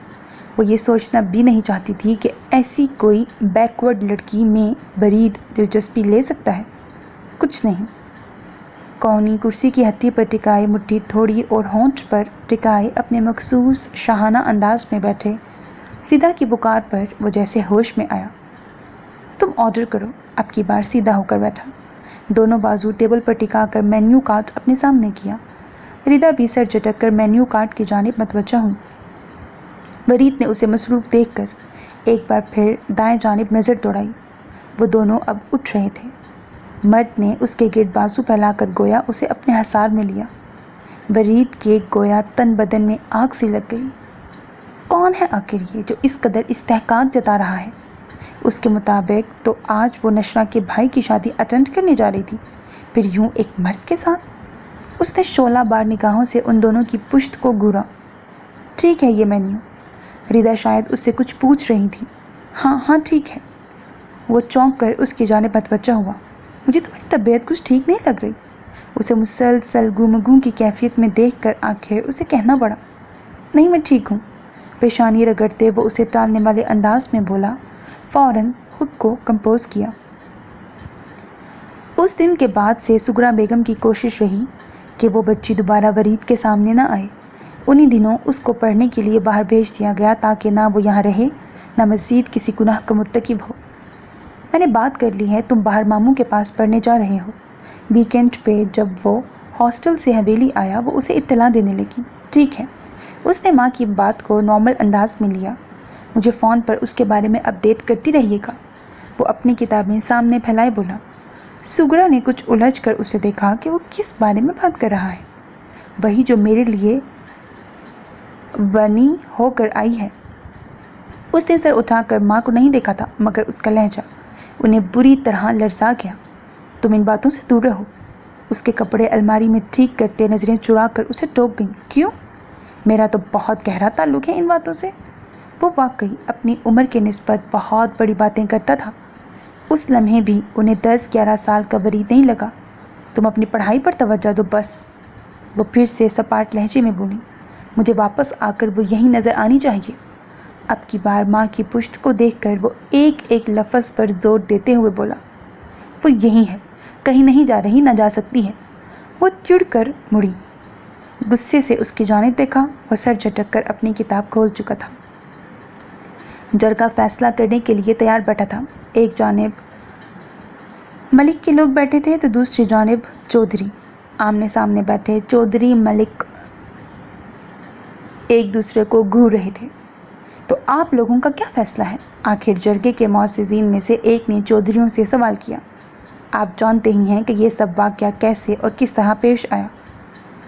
A: وہ یہ سوچنا بھی نہیں چاہتی تھی کہ ایسی کوئی بیکورڈ لڑکی میں برید دلچسپی لے سکتا ہے۔ کچھ نہیں۔ کونی کرسی کی ہتھی پر ٹکائے مٹھی تھوڑی اور ہونٹ پر ٹکائے اپنے مخصوص شاہانہ انداز میں بیٹھے ردا کی پکار پر وہ جیسے ہوش میں آیا۔ تم آرڈر کرو۔ اب کی بار سیدھا ہو کر بیٹھا، دونوں بازو ٹیبل پر ٹکا کر مینیو کارڈ اپنے سامنے کیا۔ ردا بھی سر جھٹک کر مینیو کارڈ کی جانب متوجہ ہوئی۔ ورید نے اسے مصروف دیکھ کر ایک بار پھر دائیں جانب نظر دوڑائی۔ وہ دونوں اب اٹھ رہے تھے۔ مرد نے اس کے گرد بازو پھیلا کر گویا اسے اپنے حصار میں لیا۔ ورید کے گویا تن بدن میں آگ سی لگ گئی۔ کون ہے آخر یہ جو اس قدر استحقاق جتا رہا ہے؟ اس کے مطابق تو آج وہ نشرہ کے بھائی کی شادی اٹینڈ کرنے جا رہی تھی، پھر یوں ایک مرد کے ساتھ۔ اس نے شعلہ بار نگاہوں سے ان دونوں کی پشت کو گھورا۔ ٹھیک ہے یہ مینیو۔ ردا شاید اس سے کچھ پوچھ رہی تھی۔ ہاں ہاں ٹھیک ہے۔ وہ چونک کر اس کی جانب متوجہ ہوا۔ مجھے تمہاری طبیعت کچھ ٹھیک نہیں لگ رہی۔ اسے مسلسل گوں کی کیفیت میں دیکھ کر آخر اسے کہنا پڑا۔ نہیں، میں ٹھیک ہوں۔ پیشانی رگڑتے وہ اسے ٹالنے والے انداز میں بولا، فوراً خود کو کمپوز کیا۔ اس دن کے بعد سے سغرا بیگم کی کوشش رہی کہ وہ بچی دوبارہ ورید کے سامنے نہ آئے۔ انہی دنوں اس کو پڑھنے کے لیے باہر بھیج دیا گیا تاکہ نہ وہ یہاں رہے نہ مزید کسی گناہ کا مرتکب ہو۔ میں نے بات کر لی ہے، تم باہر ماموں کے پاس پڑھنے جا رہے ہو۔ ویکینڈ پہ جب وہ ہاسٹل سے حویلی آیا وہ اسے اطلاع دینے لگی۔ ٹھیک ہے۔ اس نے ماں کی بات کو نارمل انداز میں لیا۔ مجھے فون پر اس کے بارے میں اپڈیٹ کرتی رہیے گا۔ وہ اپنی کتابیں سامنے پھیلائے بولا۔ سغرا نے کچھ الجھ کر اسے دیکھا کہ وہ کس بارے میں بات کر رہا ہے۔ وہی جو میرے لیے ونی ہو کر آئی ہے۔ اس نے سر اٹھا کر ماں کو نہیں دیکھا تھا، مگر اس کا لہجہ انہیں بری طرح لرزا گیا۔ تم ان باتوں سے دور رہو۔ اس کے کپڑے الماری میں ٹھیک کرتے نظریں چرا کر اسے ٹوک گئیں۔ کیوں؟ میرا تو بہت گہرا تعلق ہے ان باتوں سے۔ وہ واقعی اپنی عمر کے نسبت بہت بڑی باتیں کرتا تھا۔ اس لمحے بھی انہیں 10-11 سال کا ورید نہیں لگا۔ تم اپنی پڑھائی پر توجہ دو بس۔ وہ پھر سے سپاٹ لہجے میں بولی۔ مجھے واپس آ کر وہ یہیں نظر آنی چاہیے۔ اب کی بار ماں کی پشت کو دیکھ کر وہ ایک ایک لفظ پر زور دیتے ہوئے بولا۔ وہ یہیں ہے، کہیں نہیں جا رہی، نہ جا سکتی ہے۔ وہ چڑ کر مڑی، غصے سے اس کی جانب دیکھا۔ وہ سر جھٹک کر اپنی کتاب کھول چکا تھا۔ جرگہ فیصلہ کرنے کے لیے تیار بیٹھا تھا۔ ایک جانب ملک کے لوگ بیٹھے تھے تو دوسری جانب چودھری۔ آمنے سامنے بیٹھے چودھری ملک ایک دوسرے کو گھور رہے تھے۔ تو آپ لوگوں کا کیا فیصلہ ہے؟ آخر جرگے کے معززین میں سے ایک نے چودھریوں سے سوال کیا۔ آپ جانتے ہی ہیں کہ یہ سب واقعہ کیسے اور کس طرح پیش آیا۔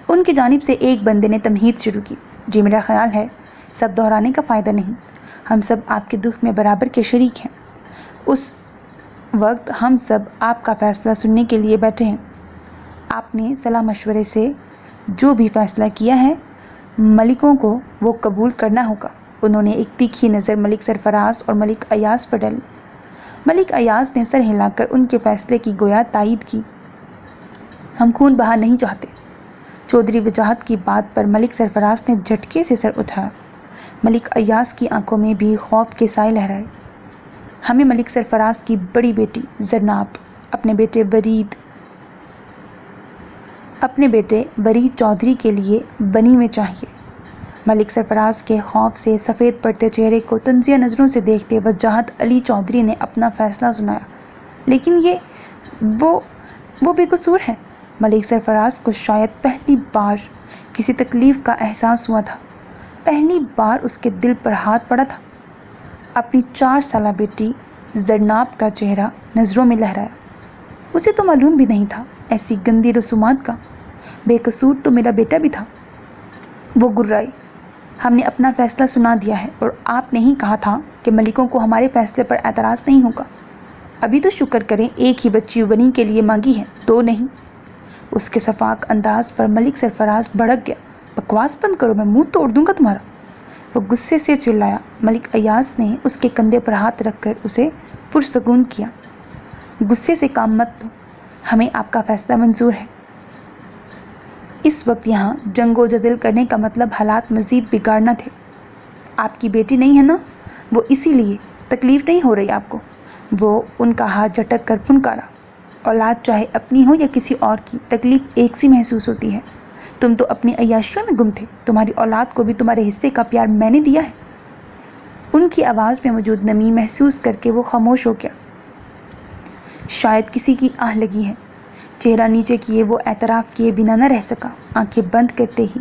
A: ان کی جانب سے ایک بندے نے تمہید شروع کی۔ جی میرا خیال ہے سب دہرانے کا فائدہ نہیں، ہم سب آپ کے دکھ میں برابر کے شریک ہیں۔ اس وقت ہم سب آپ کا فیصلہ سننے کے لیے بیٹھے ہیں۔ آپ نے صلاح مشورے سے جو بھی فیصلہ کیا ہے ملکوں کو وہ قبول کرنا ہوگا۔ انہوں نے ایک تیکھی نظر ملک سرفراز اور ملک ایاز پر ڈالی۔ ملک ایاز نے سر ہلا کر ان کے فیصلے کی گویا تائید کی۔ ہم خون بہا نہیں چاہتے۔ چودھری وجاہت کی بات پر ملک سرفراز نے جھٹکے سے سر اٹھایا۔ ملک ایاز کی آنکھوں میں بھی خوف کے سائے لہرائے۔ ہمیں ملک سرفراز کی بڑی بیٹی زرناب اپنے بیٹے برید چودھری کے لیے بنی میں چاہیے۔ ملک سرفراز کے خوف سے سفید پڑتے چہرے کو تنزیہ نظروں سے دیکھتے وجاہت علی چودھری نے اپنا فیصلہ سنایا۔ لیکن وہ بے قصور ہے۔ ملک سرفراز کو شاید پہلی بار کسی تکلیف کا احساس ہوا تھا، پہلی بار اس کے دل پر ہاتھ پڑا تھا۔ اپنی 4 سالہ بیٹی زرناب کا چہرہ نظروں میں لہرایا۔ اسے تو معلوم بھی نہیں تھا ایسی گندی رسومات کا۔ بے قصور تو میرا بیٹا بھی تھا۔ وہ گررائی۔ ہم نے اپنا فیصلہ سنا دیا ہے اور آپ نے ہی کہا تھا کہ ملکوں کو ہمارے فیصلے پر اعتراض نہیں ہوگا۔ ابھی تو شکر کریں ایک ہی بچی بنی کے لیے مانگی ہے، 2 نہیں۔ اس کے شفاق انداز پر ملک سرفراز بھڑک گیا۔ بکواس بند کرو، میں منہ توڑ دوں گا تمہارا۔ وہ غصے سے چلایا۔ ملک ایاز نے اس کے کندھے پر ہاتھ رکھ کر اسے پرسکون کیا۔ غصے سے کام مت لو، ہمیں آپ کا فیصلہ منظور ہے۔ اس وقت یہاں جنگ و جدل کرنے کا مطلب حالات مزید بگاڑنا تھے۔ آپ کی بیٹی نہیں ہے نا، وہ اسی لیے تکلیف نہیں ہو رہی آپ کو۔ وہ ان کا ہاتھ جھٹک کر پھنکارا۔ اولاد چاہے اپنی ہو یا کسی اور کی، تکلیف ایک سی محسوس ہوتی ہے۔ تم تو اپنی عیاشیوں میں گم تھے، تمہاری اولاد کو بھی تمہارے حصے کا پیار میں نے دیا ہے۔ ان کی آواز میں موجود نمی محسوس کر کے وہ خاموش ہو گیا۔ شاید کسی کی آہ لگی ہے۔ چہرہ نیچے کیے وہ اعتراف کیے بنا نہ رہ سکا۔ آنکھیں بند کرتے ہی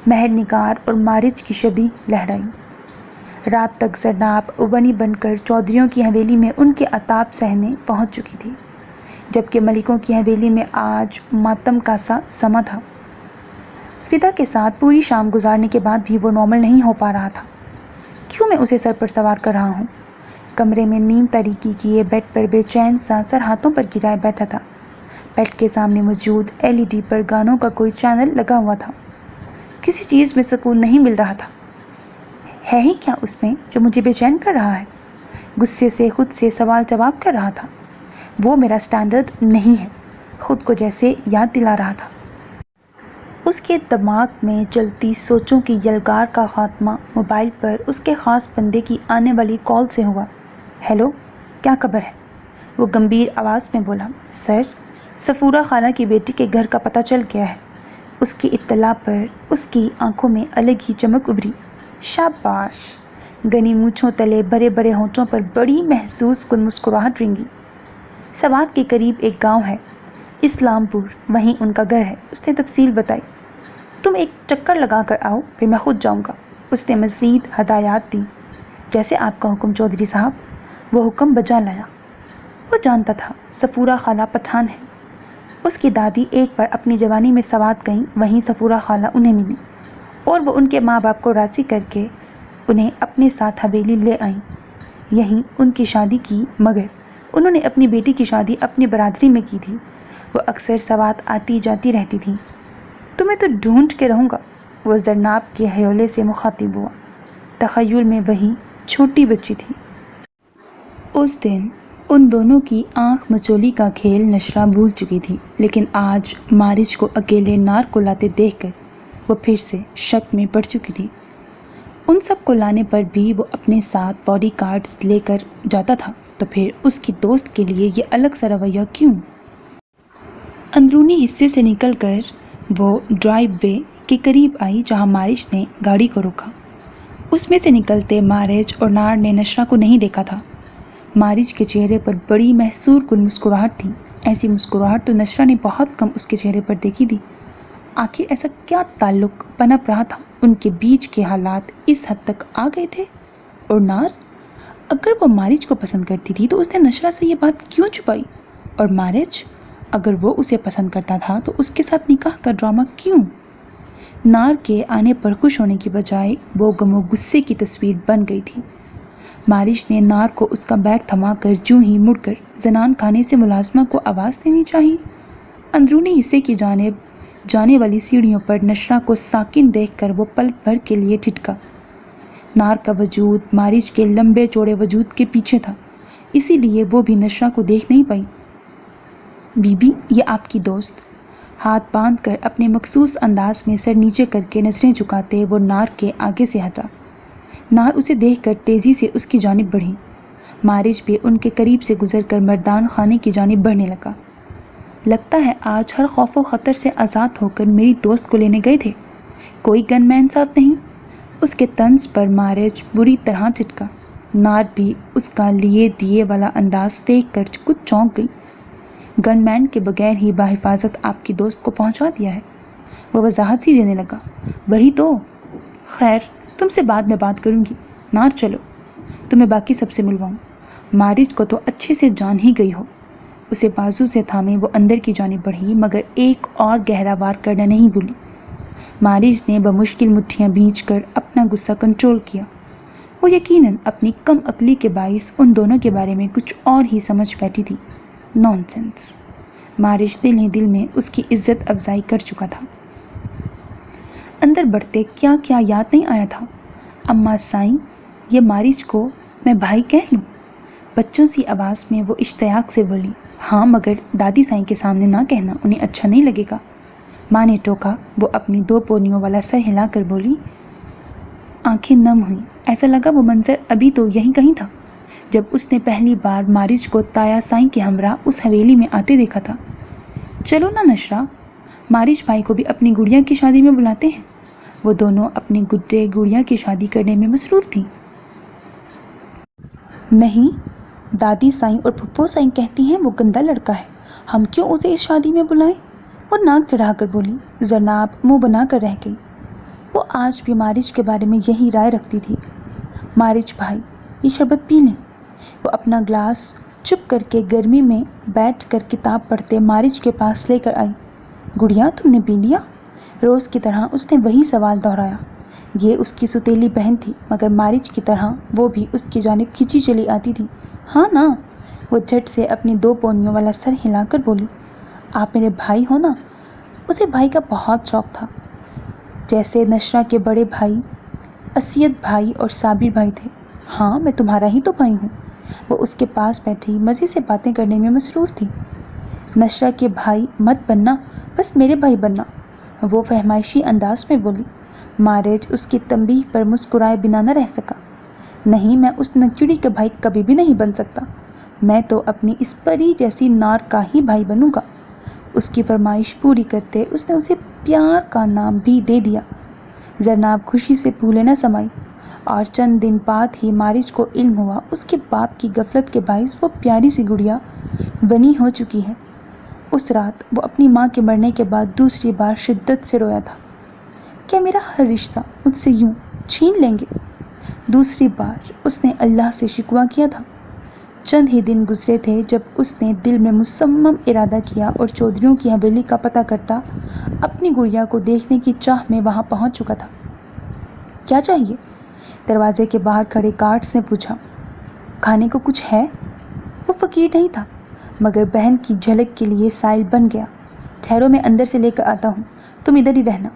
A: مہر نگار اور مارج کی شبیہ لہرائی۔ رات تک زرناب بنی بن کر چودھریوں کی حویلی میں ان کے عتاب سہنے پہنچ چکی تھی، جبکہ ملکوں کی حویلی میں آج ماتم کا سا سما تھا۔ ردا کے ساتھ پوری شام گزارنے کے بعد بھی وہ نارمل نہیں ہو پا رہا تھا۔ کیوں میں اسے سر پر سوار کر رہا ہوں؟ کمرے میں نیم تاریکی کیے بیڈ پر بے چین سا سر ہاتھوں پر گرائے بیٹھا تھا۔ بیڈ کے سامنے موجود LED پر گانوں کا کوئی چینل لگا ہوا تھا۔ کسی چیز میں سکون نہیں مل رہا تھا۔ ہے ہی کیا اس میں جو مجھے بے چین کر رہا ہے؟ غصے سے خود سے سوال جواب کر رہا تھا۔ وہ میرا سٹینڈرڈ نہیں ہے، خود کو جیسے یاد دلا رہا تھا۔ اس کے دماغ میں چلتی سوچوں کی یلغار کا خاتمہ موبائل پر اس کے خاص بندے کی آنے والی کال سے ہوا۔ ہیلو، کیا خبر ہے؟ وہ گمبھیر آواز میں بولا۔ سر، صفورہ خالہ کی بیٹی کے گھر کا پتہ چل گیا ہے۔ اس کی اطلاع پر اس کی آنکھوں میں الگ ہی چمک ابھری۔ شاباش! گھنی مونچھوں تلے بڑے بڑے ہونٹوں پر بڑی محسوس کن مسکراہٹ رنگی۔ سوات کے قریب ایک گاؤں ہے، اسلام پور، وہیں ان کا گھر ہے۔ اس نے تفصیل بتائی۔ تم ایک چکر لگا کر آؤ، پھر میں خود جاؤں گا۔ اس نے مزید ہدایات دیں۔ جیسے آپ کا حکم چودھری صاحب۔ وہ حکم بجا لایا۔ وہ جانتا تھا صفورہ خالہ پٹھان ہے۔ اس کی دادی ایک بار اپنی جوانی میں سوات گئیں، وہیں صفورہ خالہ انہیں ملی اور وہ ان کے ماں باپ کو راضی کر کے انہیں اپنے ساتھ حویلی لے آئیں۔ یہیں ان کی شادی کی، مگر انہوں نے اپنی بیٹی کی شادی اپنی برادری میں کی تھی۔ وہ اکثر سوات آتی جاتی رہتی تھیں۔ تمہیں تو ڈھونڈ کے رہوں گا، وہ زرناب کے ہیولے سے مخاطب ہوا۔ تخیل میں وہی چھوٹی بچی تھی۔ اس دن ان دونوں کی آنکھ مچولی کا کھیل نشرہ بھول چکی تھی، لیکن آج مارج کو اکیلے نار کو لاتے دیکھ کر وہ پھر سے شک میں پڑ چکی تھی۔ ان سب کو لانے پر بھی وہ اپنے ساتھ باڈی گارڈز لے کر جاتا تھا، تو پھر اس کی دوست کے لیے یہ الگ سا رویہ کیوں؟ اندرونی حصے سے نکل کر وہ ڈرائیو وے کے قریب آئی جہاں مارج نے گاڑی کو روکا۔ اس میں سے نکلتے مارج اور نار نے نشرہ کو نہیں دیکھا تھا۔ مارج کے چہرے پر بڑی محصور کن مسکراہٹ تھی۔ ایسی مسکراہٹ تو نشرہ نے بہت کم اس کے چہرے پر دیکھی تھی۔ آخر ایسا کیا تعلق پنپ رہا تھا؟ ان کے بیچ کے حالات اس حد تک آ گئے تھے؟ اور نار، اگر وہ مارج کو پسند کرتی تھی تو اس نے نشرہ سے یہ بات کیوں چھپائی؟ اور مارج، اگر وہ اسے پسند کرتا تھا تو اس کے ساتھ نکاح کا ڈرامہ کیوں؟ نار کے آنے پر خوش ہونے کی بجائے وہ غم و غصے کی تصویر بن گئی تھی۔ مارج نے نار کو اس کا بیگ تھما کر جوں ہی مڑ کر زنان خانے سے ملازمہ کو آواز دینی چاہی۔ اندرونی حصے کی جانب جانے والی سیڑھیوں پر نشرہ کو ساکن دیکھ کر وہ پل بھر کے لیے ٹھٹکا۔ نار کا وجود مارج کے لمبے چوڑے وجود کے پیچھے تھا، اسی لیے وہ بھی نشرہ کو دیکھ نہیں پائی۔ بی بی، یہ آپ کی دوست۔ ہاتھ باندھ کر اپنے مخصوص انداز میں سر نیچے کر کے نظریں جھکاتے وہ نار کے آگے سے ہٹا۔ نار اسے دیکھ کر تیزی سے اس کی جانب بڑھی۔ مارج بھی ان کے قریب سے گزر کر مردان خانے کی جانب بڑھنے لگا۔ لگتا ہے آج ہر خوف و خطر سے آزاد ہو کر میری دوست کو لینے گئے تھے، کوئی گن مین ساتھ نہیں؟ اس کے طنز پر مارج بری طرح ٹھٹکا۔ نار بھی اس کا لیے دیے والا انداز دیکھ کر کچھ چونک گئی۔ گن مین کے بغیر ہی بحفاظت آپ کی دوست کو پہنچا دیا ہے، وہ وضاحت ہی دینے لگا۔ وہی تو۔ خیر، تم سے بعد میں بات کروں گی۔ نار چلو، تمہیں باقی سب سے ملواؤں۔ مارج کو تو اچھے سے جان ہی گئی ہو۔ اسے بازو سے تھامے وہ اندر کی جانب بڑھی، مگر ایک اور گہرا وار کرنا نہیں بھولی۔ مارج نے بمشکل مٹھیاں بھینچ کر اپنا غصہ کنٹرول کیا۔ وہ یقیناً اپنی کم عقلی کے باعث ان دونوں کے بارے میں کچھ اور ہی سمجھ بیٹھی تھی۔ نان سینس۔ مارج دل ہی دل میں اس کی عزت افزائی کر چکا تھا۔ اندر بڑھتے کیا کیا یاد نہیں آیا تھا۔ اماں سائیں، یہ مارج کو میں بھائی کہہ لوں؟ بچوں سی آواز میں وہ اشتیاق سے بولی۔ ہاں، مگر دادی سائیں کے سامنے نہ کہنا، انہیں اچھا نہیں لگے گا۔ ماں نے ٹوکا۔ وہ اپنی 2 پونیوں والا سر ہلا کر بولی۔ آنکھیں نم ہوئیں، ایسا لگا وہ منظر ابھی تو یہیں کہیں تھا جب اس نے پہلی بار مارج کو تایا سائیں کے ہمراہ اس حویلی میں آتے دیکھا تھا۔ چلو نا نشرہ، مارج بھائی کو بھی اپنی گڑیا کی شادی میں بلاتے ہیں۔ وہ دونوں اپنی گڈے گڑیا کی شادی کرنے میں مصروف تھیں۔ نہیں، دادی سائیں اور پھپھو سائیں کہتی ہیں وہ گندا لڑکا ہے، ہم کیوں اسے اس شادی میں بلائیں؟ وہ ناک چڑھا کر بولی۔ زرناب منہ بنا کر رہ گئی۔ وہ آج بھی مارج کے بارے میں یہی رائے رکھتی تھی۔ مارج بھائی، یہ شربت پی لیں۔ وہ اپنا گلاس چپ کر کے گرمی میں بیٹھ کر کتاب پڑھتے مارج کے پاس لے کر آئی۔ گڑیا، تم نے پی لیا؟ روز کی طرح اس نے وہی سوال دہرایا۔ یہ اس کی سوتیلی بہن تھی، مگر مارج کی طرح وہ بھی اس کی جانب کھینچی چلی آتی تھی۔ ہاں نا، وہ جھٹ سے اپنی 2 پونیوں والا سر ہلا کر بولی۔ آپ میرے بھائی ہو نا؟ اسے بھائی کا بہت شوق تھا، جیسے نشرہ کے بڑے بھائی اسید بھائی اور صابر بھائی تھے۔ ہاں، میں تمہارا ہی تو بھائی ہوں۔ وہ اس کے پاس بیٹھی مزے سے باتیں کرنے میں مصروف تھی۔ نشرہ کے بھائی مت بننا، بس میرے بھائی بننا، وہ فہمائشی انداز میں بولی۔ مارج اس کی تنبیہ پر مسکرائے بنا نہ رہ سکا۔ نہیں، میں اس نکچڑی کا بھائی کبھی بھی نہیں بن سکتا، میں تو اپنی اس پری جیسی نار کا ہی بھائی بنوں گا۔ اس کی فرمائش پوری کرتے اس نے اسے پیار کا نام بھی دے دیا۔ زرناب خوشی سے پھولے نہ سمائی، اور چند دن بعد ہی مارج کو علم ہوا اس کے باپ کی غفلت کے باعث وہ پیاری سی گڑیا بنی ہو چکی ہے۔ اس رات وہ اپنی ماں کے مرنے کے بعد دوسری بار شدت سے رویا تھا۔ کیا میرا ہر رشتہ مجھ سے یوں چھین لیں گے؟ دوسری بار اس نے اللہ سے شکوہ کیا تھا۔ چند ہی دن گزرے تھے جب اس نے دل میں مصمم ارادہ کیا اور چودھریوں کی حویلی کا پتہ کرتا اپنی گڑیا کو دیکھنے کی چاہ میں وہاں پہنچ چکا تھا۔ کیا چاہیے؟ دروازے کے باہر کھڑے گارڈز نے پوچھا۔ کھانے کو کچھ ہے؟ وہ فقیر نہیں تھا، مگر بہن کی جھلک کے لیے سائل بن گیا۔ ٹھہرو، میں اندر سے لے کر آتا ہوں، تم ادھر ہی رہنا۔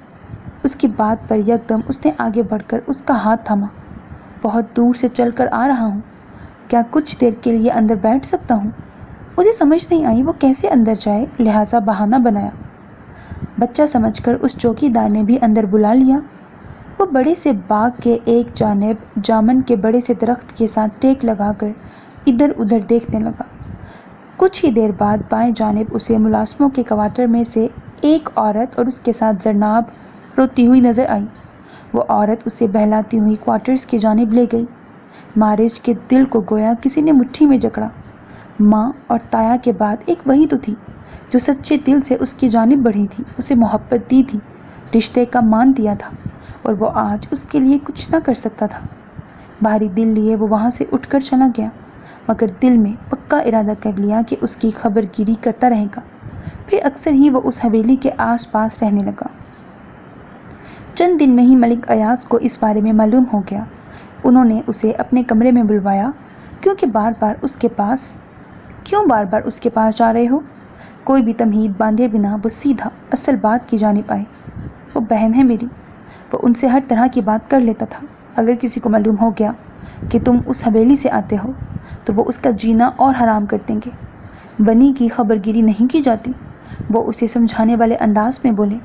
A: اس کی بات پر یکدم اس نے آگے بڑھ کر اس کا ہاتھ تھاما۔ بہت دور سے چل کر آ رہا ہوں، کیا کچھ دیر کے لیے اندر بیٹھ سکتا ہوں؟ اسے سمجھ نہیں آئی وہ کیسے اندر جائے، لہٰذا بہانہ بنایا۔ بچہ سمجھ کر اس چوکی دار نے بھی اندر بلا لیا۔ وہ بڑے سے باغ کے ایک جانب جامن کے بڑے سے درخت کے ساتھ ٹیک لگا کر ادھر ادھر دیکھنے لگا۔ کچھ ہی دیر بعد بائیں جانب اسے ملازموں کے کوارٹر میں سے ایک عورت اور اس کے ساتھ زرناب روتی ہوئی نظر آئی۔ وہ عورت اسے بہلاتی ہوئی کوارٹرز کی جانب لے گئی۔ ماریج کے دل کو گویا کسی نے مٹھی میں جکڑا۔ ماں اور تایا کے بعد ایک وہی تو تھی جو سچے دل سے اس کی جانب بڑھی تھی، اسے محبت دی تھی، رشتے کا مان دیا تھا، اور وہ آج اس کے لیے کچھ نہ کر سکتا تھا۔ بھاری دل لیے وہ وہاں سے اٹھ کر چلا گیا، مگر دل میں پکا ارادہ کر لیا کہ اس کی خبر گیری کرتا رہے گا۔ پھر اکثر ہی وہ اس حویلی کے آس پاس رہنے لگا۔ چند دن میں ہی ملک ایاز کو اس بارے میں معلوم ہو گیا۔ انہوں نے اسے اپنے کمرے میں بلوایا۔ کیوں بار بار اس کے پاس جا رہے ہو؟ کوئی بھی تمہید باندھے بنا وہ سیدھا اصل بات کی جانب آئے۔ وہ بہن ہے میری۔ وہ ان سے ہر طرح کی بات کر لیتا تھا۔ اگر کسی کو معلوم ہو گیا کہ تم اس حویلی سے آتے ہو تو وہ اس کا جینا اور حرام کر دیں گے۔ بنی کی خبر گیری نہیں کی جاتی۔ وہ اسے سمجھانے والے انداز میں بولے،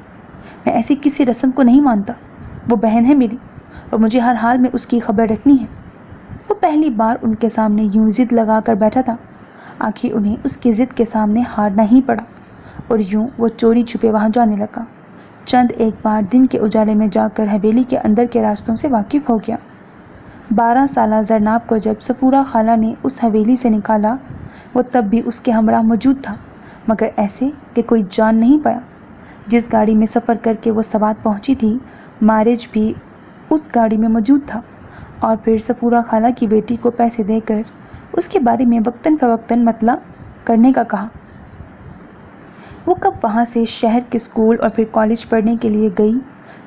A: میں ایسی کسی رسم کو نہیں مانتا۔ وہ بہن ہے میری اور مجھے ہر حال میں اس کی خبر رکھنی ہے۔ وہ پہلی بار ان کے سامنے یوں ضد لگا کر بیٹھا تھا۔ آخر انہیں اس کی ضد کے سامنے ہارنا ہی پڑا، اور یوں وہ چوری چھپے وہاں جانے لگا۔ چند ایک بار دن کے اجالے میں جا کر حویلی کے اندر کے راستوں سے واقف ہو گیا۔ 12 سالہ زرناب کو جب صفورہ خالہ نے اس حویلی سے نکالا، وہ تب بھی اس کے ہمراہ موجود تھا، مگر ایسے کہ کوئی جان نہیں پایا۔ جس گاڑی میں سفر کر کے وہ سوات پہنچی تھی، ماریج بھی اس گاڑی میں موجود تھا، اور پھر صفورہ خالہ کی بیٹی کو پیسے دے کر اس کے بارے میں وقتاً فوقتاً مطلع کرنے کا کہا۔ وہ کب وہاں سے شہر کے اسکول اور پھر کالج پڑھنے کے لیے گئی،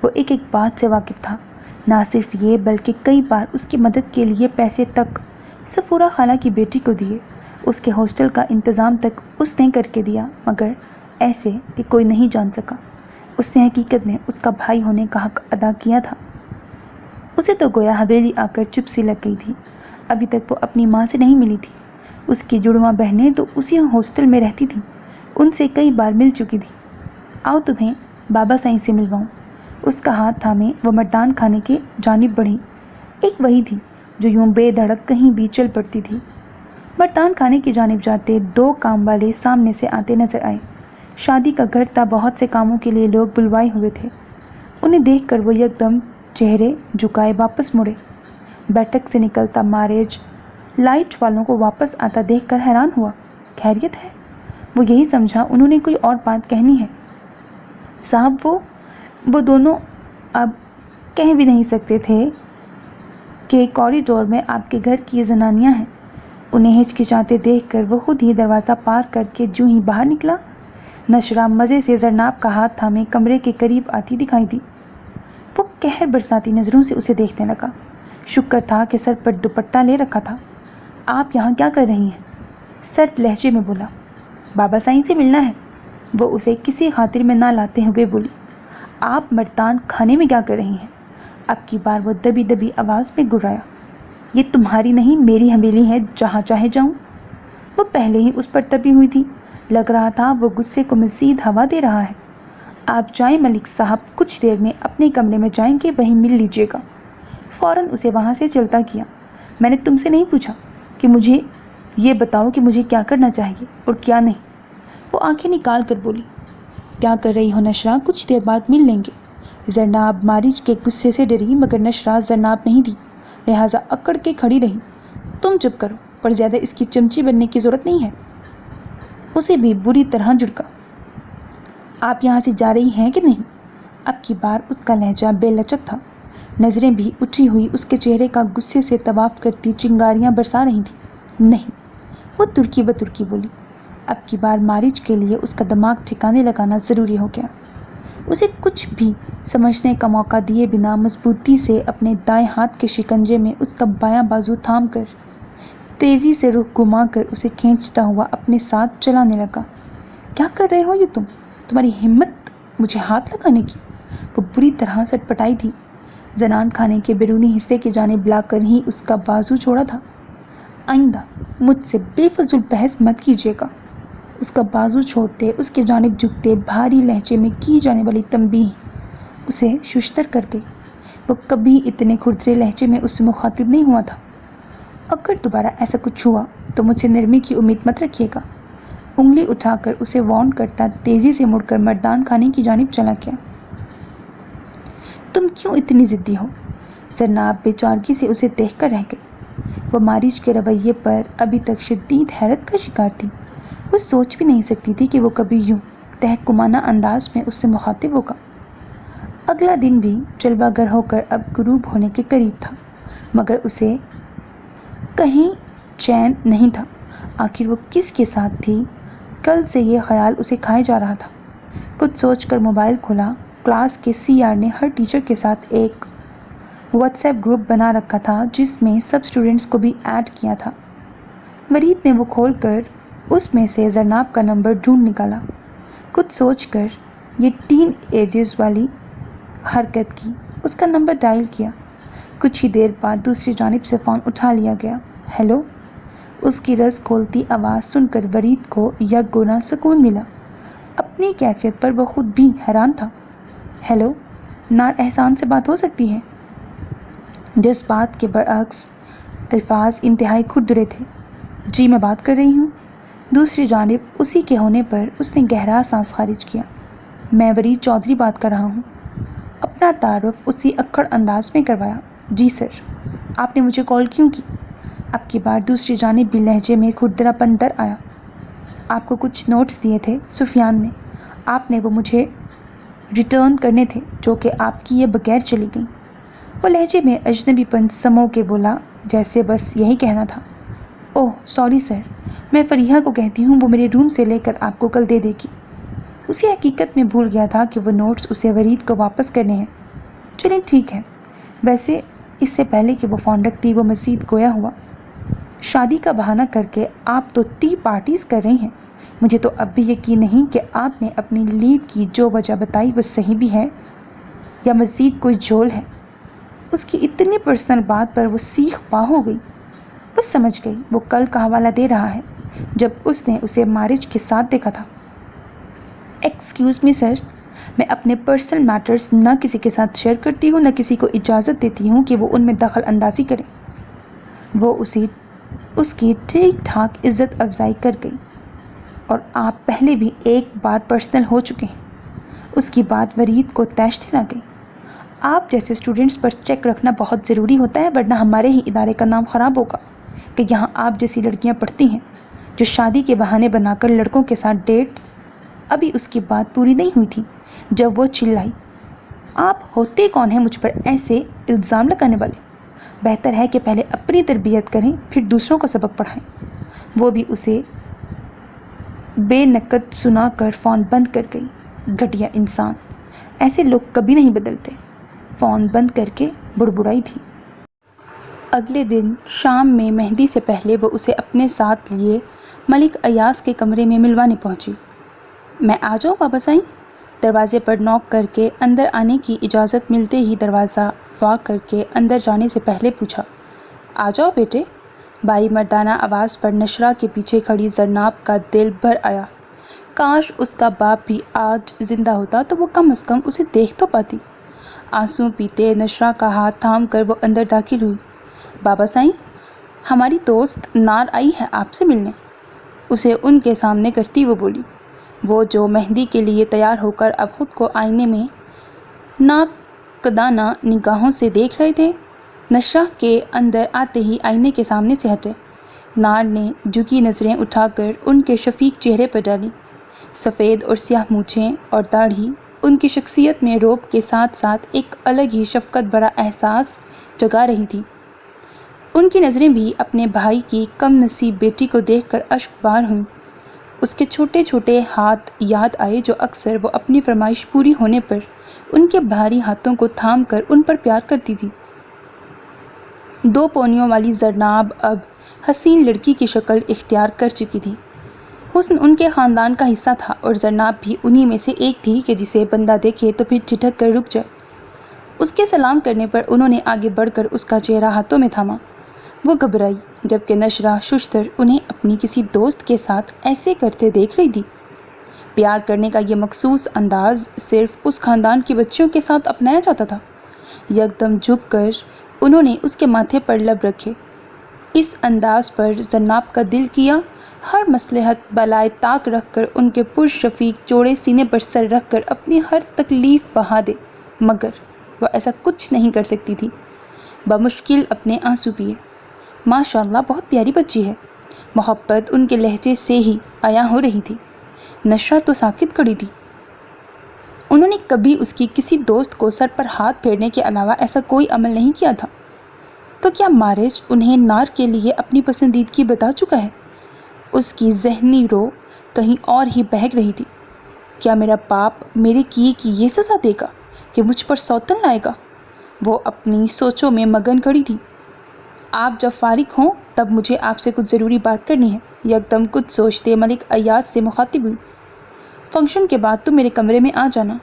A: وہ ایک ایک بات سے واقف تھا۔ نہ صرف یہ بلکہ کئی بار اس کی مدد کے لیے پیسے تک صفورہ خالہ کی بیٹی کو دیے۔ اس کے ہاسٹل کا انتظام تک اس نے کر کے دیا، مگر ایسے کہ کوئی نہیں جان سکا۔ اس نے حقیقت میں اس کا بھائی ہونے کا حق ادا کیا تھا۔ اسے تو گویا حویلی آ کر چپ سی لگ گئی تھی۔ ابھی تک وہ اپنی ماں سے نہیں ملی تھی۔ اس کی جڑواں بہنیں تو اسی ہاسٹل میں رہتی تھیں، ان سے کئی بار مل چکی تھی۔ آؤ تمہیں بابا سائیں سے ملواؤں۔ اس کا ہاتھ تھامے وہ مردان خانے کی جانب بڑھی۔ ایک وہی تھی جو یوں بے دھڑک کہیں بھی چل پڑتی تھی۔ مردان خانے کی جانب جاتے 2 کام والے سامنے سے آتے نظر آئے۔ شادی کا گھر تھا، بہت سے کاموں کے لیے لوگ بلوائے ہوئے تھے۔ انہیں دیکھ کر وہ یکدم چہرے جھکائے واپس مڑے۔ بیٹھک سے نکلتا ماریج لائٹ والوں کو واپس آتا دیکھ کر حیران ہوا۔ خیریت ہے؟ وہ یہی سمجھا انہوں نے کوئی اور بات کہنی ہے۔ صاحب وہ دونوں اب کہہ بھی نہیں سکتے تھے کہ کوریڈور میں آپ کے گھر کی زنانیاں ہیں۔ انہیں ہچکچاتے دیکھ کر وہ خود ہی دروازہ پار کر کے جوں ہی باہر نکلا، نشرہ مزے سے زرناب کا ہاتھ تھامے کمرے کے قریب آتی دکھائی دی۔ وہ قہر برساتی نظروں سے اسے دیکھنے لگا۔ شکر تھا کہ سر پر دوپٹہ لے رکھا تھا۔ آپ یہاں کیا کر رہی ہیں؟ سرد لہجے میں بولا۔ بابا سائیں سے ملنا ہے۔ وہ اسے کسی خاطر میں نہ لاتے ہوئے بولی۔ آپ مردان خانے میں کیا کر رہی ہیں؟ اب کی بار وہ دبی دبی آواز میں گرایا۔ یہ تمہاری نہیں میری حویلی ہے، جہاں چاہے جاؤں۔ وہ پہلے ہی اس پر تپی ہوئی تھی، لگ رہا تھا وہ غصے کو مزید ہوا دے رہا ہے۔ آپ جائیں ملک صاحب، کچھ دیر میں اپنے کمرے میں جائیں گے، وہیں مل لیجیے گا۔ فوراً اسے وہاں سے چلتا کیا۔ میں نے تم سے نہیں پوچھا کہ مجھے یہ بتاؤ کہ مجھے کیا کرنا چاہیے اور کیا نہیں۔ وہ آنکھیں نکال کر بولی۔ کیا کر رہی ہو نشرہ؟ کچھ دیر بعد مل لیں گے۔ زرناب ماریج کے غصے سے ڈری، مگر نشرہ زرناب نہیں تھی، لہٰذا اکڑ کے کھڑی رہی۔ تم چپ کرو اور زیادہ اس کی چمچی بننے کی ضرورت نہیں ہے۔ اسے بھی بری طرح جھڑکا۔ آپ یہاں سے جا رہی ہیں کہ نہیں؟ اب کی بار اس کا لہجہ بے لچک تھا، نظریں بھی اٹھی ہوئی اس کے چہرے کا غصے سے طواف کرتی چنگاریاں برسا رہی تھیں۔ نہیں، وہ ترکی بترکی بولی۔ اب کی بار ماریج کے لیے اس کا دماغ ٹھکانے لگانا ضروری ہو گیا۔ اسے کچھ بھی سمجھنے کا موقع دیے بنا مضبوطی سے اپنے دائیں ہاتھ کے شکنجے میں اس کا بایاں بازو تھام کر تیزی سے رخ گھما کر اسے کھینچتا ہوا اپنے ساتھ چلانے لگا۔ کیا کر رہے ہو یہ تم؟ تمہاری ہمت مجھے ہاتھ لگانے کی؟ وہ بری طرح سٹپٹائی تھی۔ زنان خانے کے بیرونی حصے کی جانب لا کر ہی اس کا بازو چھوڑا تھا۔ آئندہ مجھ سے بے فضول بحث مت کیجیے گا۔ اس کا بازو چھوڑتے اس کے جانب جھکتے بھاری لہجے میں کی جانے والی تنبیہ اسے ششدر کر گئی۔ وہ کبھی اتنے کھردرے لہجے میں اس سے مخاطب نہیں ہوا تھا۔ اگر دوبارہ ایسا کچھ ہوا تو مجھ سے نرمی کی امید مت رکھیے گا۔ انگلی اٹھا کر اسے وارن کرتا تیزی سے مڑ کر مردان خانے کی جانب چلا گیا۔ تم کیوں اتنی ضدی ہو؟ زرناب بے چارگی سے اسے دیکھ کر رہ گئی۔ وہ مارج کے رویے پر ابھی تک شدید حیرت کا شکار تھی۔ وہ سوچ بھی نہیں سکتی تھی کہ وہ کبھی یوں تحکمانہ انداز میں اس سے مخاطب ہوگا۔ اگلا دن بھی جلوہ گر ہو کر اب غروب ہونے کے قریب تھا، مگر اسے کہیں چین نہیں تھا۔ آخر وہ کس کے ساتھ تھی؟ کل سے یہ خیال اسے کھائے جا رہا تھا۔ کچھ سوچ کر موبائل کھولا۔ کلاس کے CR نے ہر ٹیچر کے ساتھ ایک واٹس ایپ گروپ بنا رکھا تھا جس میں سب اسٹوڈنٹس کو بھی ایڈ کیا تھا۔ ورید نے وہ کھول کر اس میں سے زرناب کا نمبر ڈھونڈ نکالا۔ کچھ سوچ کر یہ ٹین ایجز والی حرکت کی، اس کا نمبر ڈائل کیا۔ کچھ ہی دیر بعد دوسری جانب سے فون اٹھا لیا گیا۔ ہیلو؟ اس کی رس کھولتی آواز سن کر ورید کو یک گنا سکون ملا۔ اپنی کیفیت پر وہ خود بھی حیران تھا۔ ہیلو، نار احسان سے بات ہو سکتی ہے؟ جس بات کے برعکس الفاظ انتہائی کھردرے تھے۔ جی میں بات کر رہی ہوں۔ دوسری جانب اسی کے ہونے پر اس نے گہرا سانس خارج کیا۔ میں ورید چودھری بات کر رہا ہوں۔ اپنا تعارف اسی اکڑ انداز میں کروایا۔ جی سر، آپ نے مجھے کال کیوں کی؟ اب کی بار دوسری جانب بھی لہجے میں کھردرا پن در آیا۔ آپ کو کچھ نوٹس دیے تھے سفیان نے، آپ نے وہ مجھے ریٹرن کرنے تھے جو کہ آپ کیے بغیر چلی گئیں۔ وہ لہجے میں اجنبی پن سمو کے بولا جیسے بس یہی کہنا تھا۔ اوہ سوری سر، میں فریحہ کو کہتی ہوں وہ میرے روم سے لے کر آپ کو کل دے دے گی۔ اسے حقیقت میں بھول گیا تھا کہ وہ نوٹس اسے ورید کو واپس کرنے ہیں۔ چلیں ٹھیک ہے۔ ویسے اس سے پہلے کہ وہ فون رکھتی وہ مزید گویا ہوا۔ شادی کا بہانہ کر کے آپ تو 30 پارٹیز کر رہی ہیں۔ مجھے تو اب بھی یقین نہیں کہ آپ نے اپنی لیو کی جو وجہ بتائی وہ صحیح بھی ہے یا مزید کوئی جھول ہے۔ اس کی اتنی پرسنل بات پر وہ سیخ پا ہو گئی۔ بس سمجھ گئی وہ کل کا حوالہ دے رہا ہے جب اس نے اسے مارج کے ساتھ دیکھا تھا۔ ایکسکیوز می سر، میں اپنے پرسنل میٹرز نہ کسی کے ساتھ شیئر کرتی ہوں نہ کسی کو اجازت دیتی ہوں کہ وہ ان میں دخل اندازی کرے۔ وہ اس کی ٹھیک ٹھاک عزت افزائی کر گئی۔ اور آپ پہلے بھی ایک بار پرسنل ہو چکے ہیں۔ اس کی بات ورید کو طیش دلا گئی۔ آپ جیسے اسٹوڈنٹس پر چیک رکھنا بہت ضروری ہوتا ہے ورنہ ہمارے ہی ادارے کا نام خراب ہوگا کہ یہاں آپ جیسی لڑکیاں پڑھتی ہیں جو شادی کے بہانے بنا کر لڑکوں کے ساتھ ڈیٹس۔ ابھی اس کی بات پوری نہیں ہوئی تھی جب وہ چلائی، آپ ہوتے کون ہیں مجھ پر ایسے الزام لگانے والے؟ بہتر ہے کہ پہلے اپنی تربیت کریں پھر دوسروں کو سبق پڑھائیں۔ وہ بھی اسے بے نقد سنا کر فون بند کر گئی۔ گھٹیا انسان، ایسے لوگ کبھی نہیں بدلتے۔ فون بند کر کے بڑبڑائی تھی۔ اگلے دن شام میں مہندی سے پہلے وہ اسے اپنے ساتھ لیے ملک ایاز کے کمرے میں ملوانے پہنچی۔ میں آ جاؤں بابا سائیں؟ دروازے پر نوک کر کے اندر آنے کی اجازت ملتے ہی دروازہ وا کر کے اندر جانے سے پہلے پوچھا۔ آ جاؤ بیٹے۔ بائی مردانہ آواز پر نشرہ کے پیچھے کھڑی زرناب کا دل بھر آیا۔ کاش اس کا باپ بھی آج زندہ ہوتا تو وہ کم از کم اسے دیکھ تو پاتی۔ آنسو پیتے نشرہ کا ہاتھ تھام کر وہ اندر داخل ہوئی۔ بابا سائیں، ہماری دوست نار آئی ہے آپ سے ملنے، اسے ان کے سامنے کرتی وہ بولی۔ وہ جو مہندی کے لیے تیار ہو کر اب خود کو آئینے میں ناقدانہ نگاہوں سے دیکھ رہے تھے، نشرہ کے اندر آتے ہی آئینے کے سامنے سے ہٹے۔ نار نے جھکی نظریں اٹھا کر ان کے شفیق چہرے پر ڈالی۔ سفید اور سیاہ مونچھیں اور داڑھی ان کی شخصیت میں رعب کے ساتھ ساتھ ایک الگ ہی شفقت بھرا احساس جگا رہی تھی۔ ان کی نظریں بھی اپنے بھائی کی کم نصیب بیٹی کو دیکھ کر اشک بار ہوئیں۔ اس کے چھوٹے چھوٹے ہاتھ یاد آئے جو اکثر وہ اپنی فرمائش پوری ہونے پر ان کے بھاری ہاتھوں کو تھام کر ان پر پیار کرتی تھی۔ 2 پونیوں والی زرناب اب حسین لڑکی کی شکل اختیار کر چکی تھی۔ حسن ان کے خاندان کا حصہ تھا اور زرناب بھی انہی میں سے ایک تھی کہ جسے بندہ دیکھے تو پھر ٹھٹک کر رک جائے۔ اس کے سلام کرنے پر انہوں نے آگے بڑھ کر اس کا چہرہ ہاتھوں میں تھاما۔ وہ گھبرائی جبکہ نشرہ ششتر انہیں اپنی کسی دوست کے ساتھ ایسے کرتے دیکھ رہی تھی۔ پیار کرنے کا یہ مخصوص انداز صرف اس خاندان کی بچیوں کے ساتھ اپنایا جاتا تھا۔ یکدم جھک کر انہوں نے اس کے ماتھے پر لب رکھے۔ اس انداز پر زرناب کا دل کیا ہر مصلحت بالائے طاق رکھ کر ان کے پرشفیق چوڑے سینے پر سر رکھ کر اپنی ہر تکلیف بہا دے، مگر وہ ایسا کچھ نہیں کر سکتی تھی۔ بمشکل اپنے آنسو پیے۔ ماشاءاللہ بہت پیاری بچی ہے۔ محبت ان کے لہجے سے ہی عیاں ہو رہی تھی۔ نشرہ تو ساکت کھڑی تھی۔ انہوں نے کبھی اس کی کسی دوست کو سر پر ہاتھ پھیرنے کے علاوہ ایسا کوئی عمل نہیں کیا تھا۔ تو کیا مارج انہیں نار کے لیے اپنی پسندیدگی بتا چکا ہے؟ اس کی ذہنی رو کہیں اور ہی بہک رہی تھی۔ کیا میرا باپ میرے کیے کی یہ سزا دے گا کہ مجھ پر سوتن لائے گا؟ وہ اپنی سوچوں میں مگن کھڑی تھی۔ آپ جب فارغ ہوں تب مجھے آپ سے کچھ ضروری بات کرنی ہے، یکدم کچھ سوچتے ملک ایاز سے مخاطب ہوئی۔ فنکشن کے بعد تم میرے کمرے میں آ جانا۔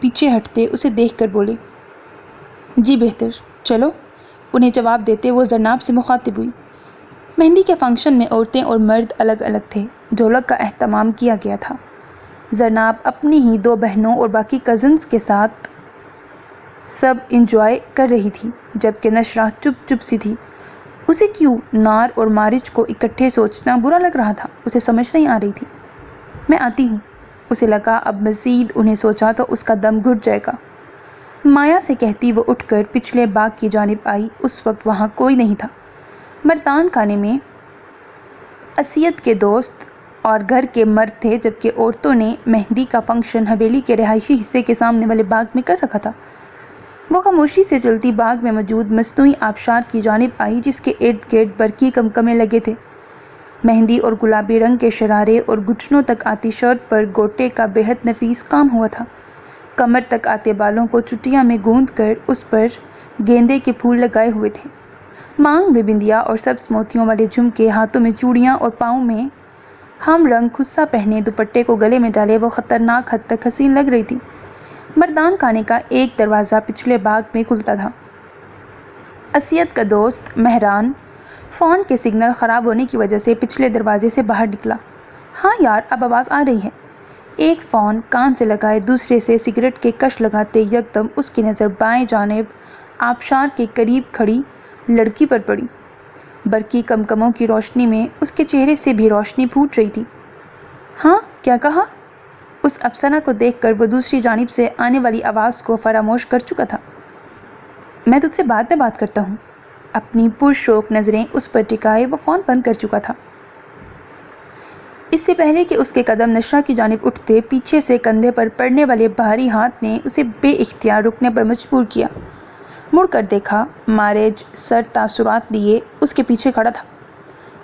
A: پیچھے ہٹتے اسے دیکھ کر بولے۔ جی بہتر، چلو، انہیں جواب دیتے وہ زرناب سے مخاطب ہوئی۔ مہندی کے فنکشن میں عورتیں اور مرد الگ الگ تھے۔ ڈھولک کا اہتمام کیا گیا تھا۔ زرناب اپنی ہی 2 بہنوں اور باقی کزنز کے ساتھ سب انجوائے کر رہی تھی، جبکہ نشرہ چپ چپ سی تھی۔ اسے کیوں نار اور مارج کو اکٹھے سوچنا برا لگ رہا تھا، اسے سمجھ نہیں آ رہی تھی۔ میں آتی ہوں۔ اسے لگا اب مزید انہیں سوچا تو اس کا دم گھٹ جائے گا۔ مایا سے کہتی وہ اٹھ کر پچھلے باغ کی جانب آئی۔ اس وقت وہاں کوئی نہیں تھا۔ مردان خانے میں اسیت کے دوست اور گھر کے مرد تھے، جبکہ عورتوں نے مہندی کا فنکشن حویلی کے رہائشی حصے کے سامنے والے باغ میں کر رکھا تھا۔ وہ خاموشی سے چلتی باغ میں موجود مصنوعی آبشار کی جانب آئی، جس کے ارد گرد برقی کمکمے لگے تھے۔ مہندی اور گلابی رنگ کے شرارے اور گھٹنوں تک آتی شرٹ پر گوٹے کا بےحد نفیس کام ہوا تھا۔ کمر تک آتے بالوں کو چٹیاں میں گوندھ کر اس پر گیندے کے پھول لگائے ہوئے تھے۔ مانگ میں بندیا اور سبز موتیوں والے جھمکے، ہاتھوں میں چوڑیاں اور پاؤں میں ہم رنگ خصہ پہنے دوپٹے کو گلے میں ڈالے وہ خطرناک حد تک حسین لگ رہی تھی۔ مردان خانے کا ایک دروازہ پچھلے باغ میں کھلتا تھا۔ اسیت کا دوست مہران فون کے سگنل خراب ہونے کی وجہ سے پچھلے دروازے سے باہر نکلا۔ ہاں یار، اب آواز آ رہی ہے۔ ایک فون کان سے لگائے دوسرے سے سگریٹ کے کش لگاتے یکدم اس کی نظر بائیں جانب آبشار کے قریب کھڑی لڑکی پر پڑی۔ برقی کمکموں کی روشنی میں اس کے چہرے سے بھی روشنی پھوٹ رہی تھی۔ ہاں، کیا کہا؟ اس افسانہ کو دیکھ کر وہ دوسری جانب سے آنے والی آواز کو فراموش کر چکا تھا۔ میں تجھ سے بعد میں بات کرتا ہوں۔ اپنی پرشوق نظریں اس پر ٹکائے وہ فون بند کر چکا تھا۔ اس سے پہلے کہ اس کے قدم نشرہ کی جانب اٹھتے، پیچھے سے کندھے پر پڑنے والے بھاری ہاتھ نے اسے بے اختیار رکنے پر مجبور کیا۔ مڑ کر دیکھا، مارج سر تاثرات لیے اس کے پیچھے کھڑا تھا۔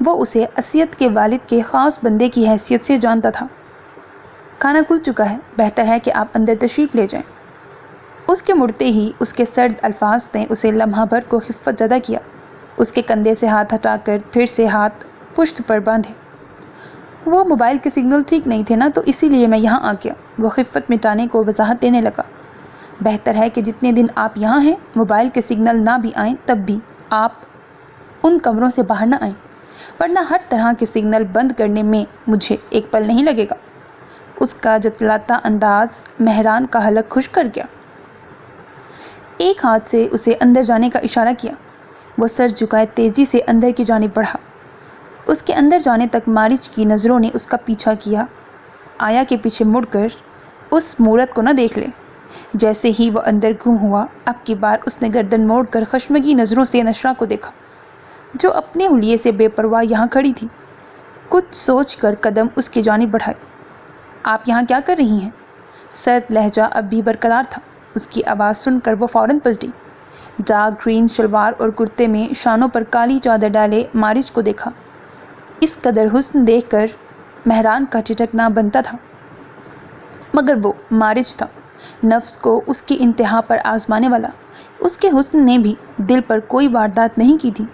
A: وہ اسے اسیت کے والد کے خاص بندے کی حیثیت سے جانتا تھا۔ کھانا کھل چکا ہے، بہتر ہے کہ آپ اندر تشریف لے جائیں۔ اس کے مڑتے ہی اس کے سرد الفاظ نے اسے لمحہ بھر کو خفت زدہ کیا۔ اس کے کندھے سے ہاتھ ہٹا کر پھر سے ہاتھ پشت پر باندھے۔ وہ موبائل کے سگنل ٹھیک نہیں تھے نا، تو اسی لیے میں یہاں آ گیا۔ وہ خفت مٹانے کو وضاحت دینے لگا۔ بہتر ہے کہ جتنے دن آپ یہاں ہیں موبائل کے سگنل نہ بھی آئیں، تب بھی آپ ان کمروں سے باہر نہ آئیں، ورنہ ہر طرح کے سگنل بند کرنے میں مجھے ایک پل نہیں لگے گا۔ اس کا جتلاتا انداز مہران کا حلق خشک کر گیا۔ ایک ہاتھ سے اسے اندر جانے کا اشارہ کیا۔ وہ سر جھکائے تیزی سے اندر کی جانب بڑھا۔ اس کے اندر جانے تک مارج کی نظروں نے اس کا پیچھا کیا۔ آیا کہ پیچھے مڑ کر اس مورت کو نہ دیکھ لے۔ جیسے ہی وہ اندر گم ہوا، اب کی بار اس نے گردن موڑ کر خشمگی نظروں سے نشرہ کو دیکھا، جو اپنے حلیے سے بے پرواہ یہاں کھڑی تھی۔ کچھ سوچ کر قدم اس کی جانب بڑھائے۔ آپ یہاں کیا کر رہی ہیں؟ سرد لہجہ اب بھی برقرار تھا۔ اس کی آواز سن کر وہ فوراً پلٹی۔ ڈارک گرین شلوار اور کرتے میں شانوں پر کالی چادر ڈالے مارج کو دیکھا۔ اس قدر حسن دیکھ کر مہران کا ٹھٹکنا بنتا تھا، مگر وہ مارج تھا، نفس کو اس کی انتہا پر آزمانے والا۔ اس کے حسن نے بھی دل پر کوئی واردات نہیں کی تھی۔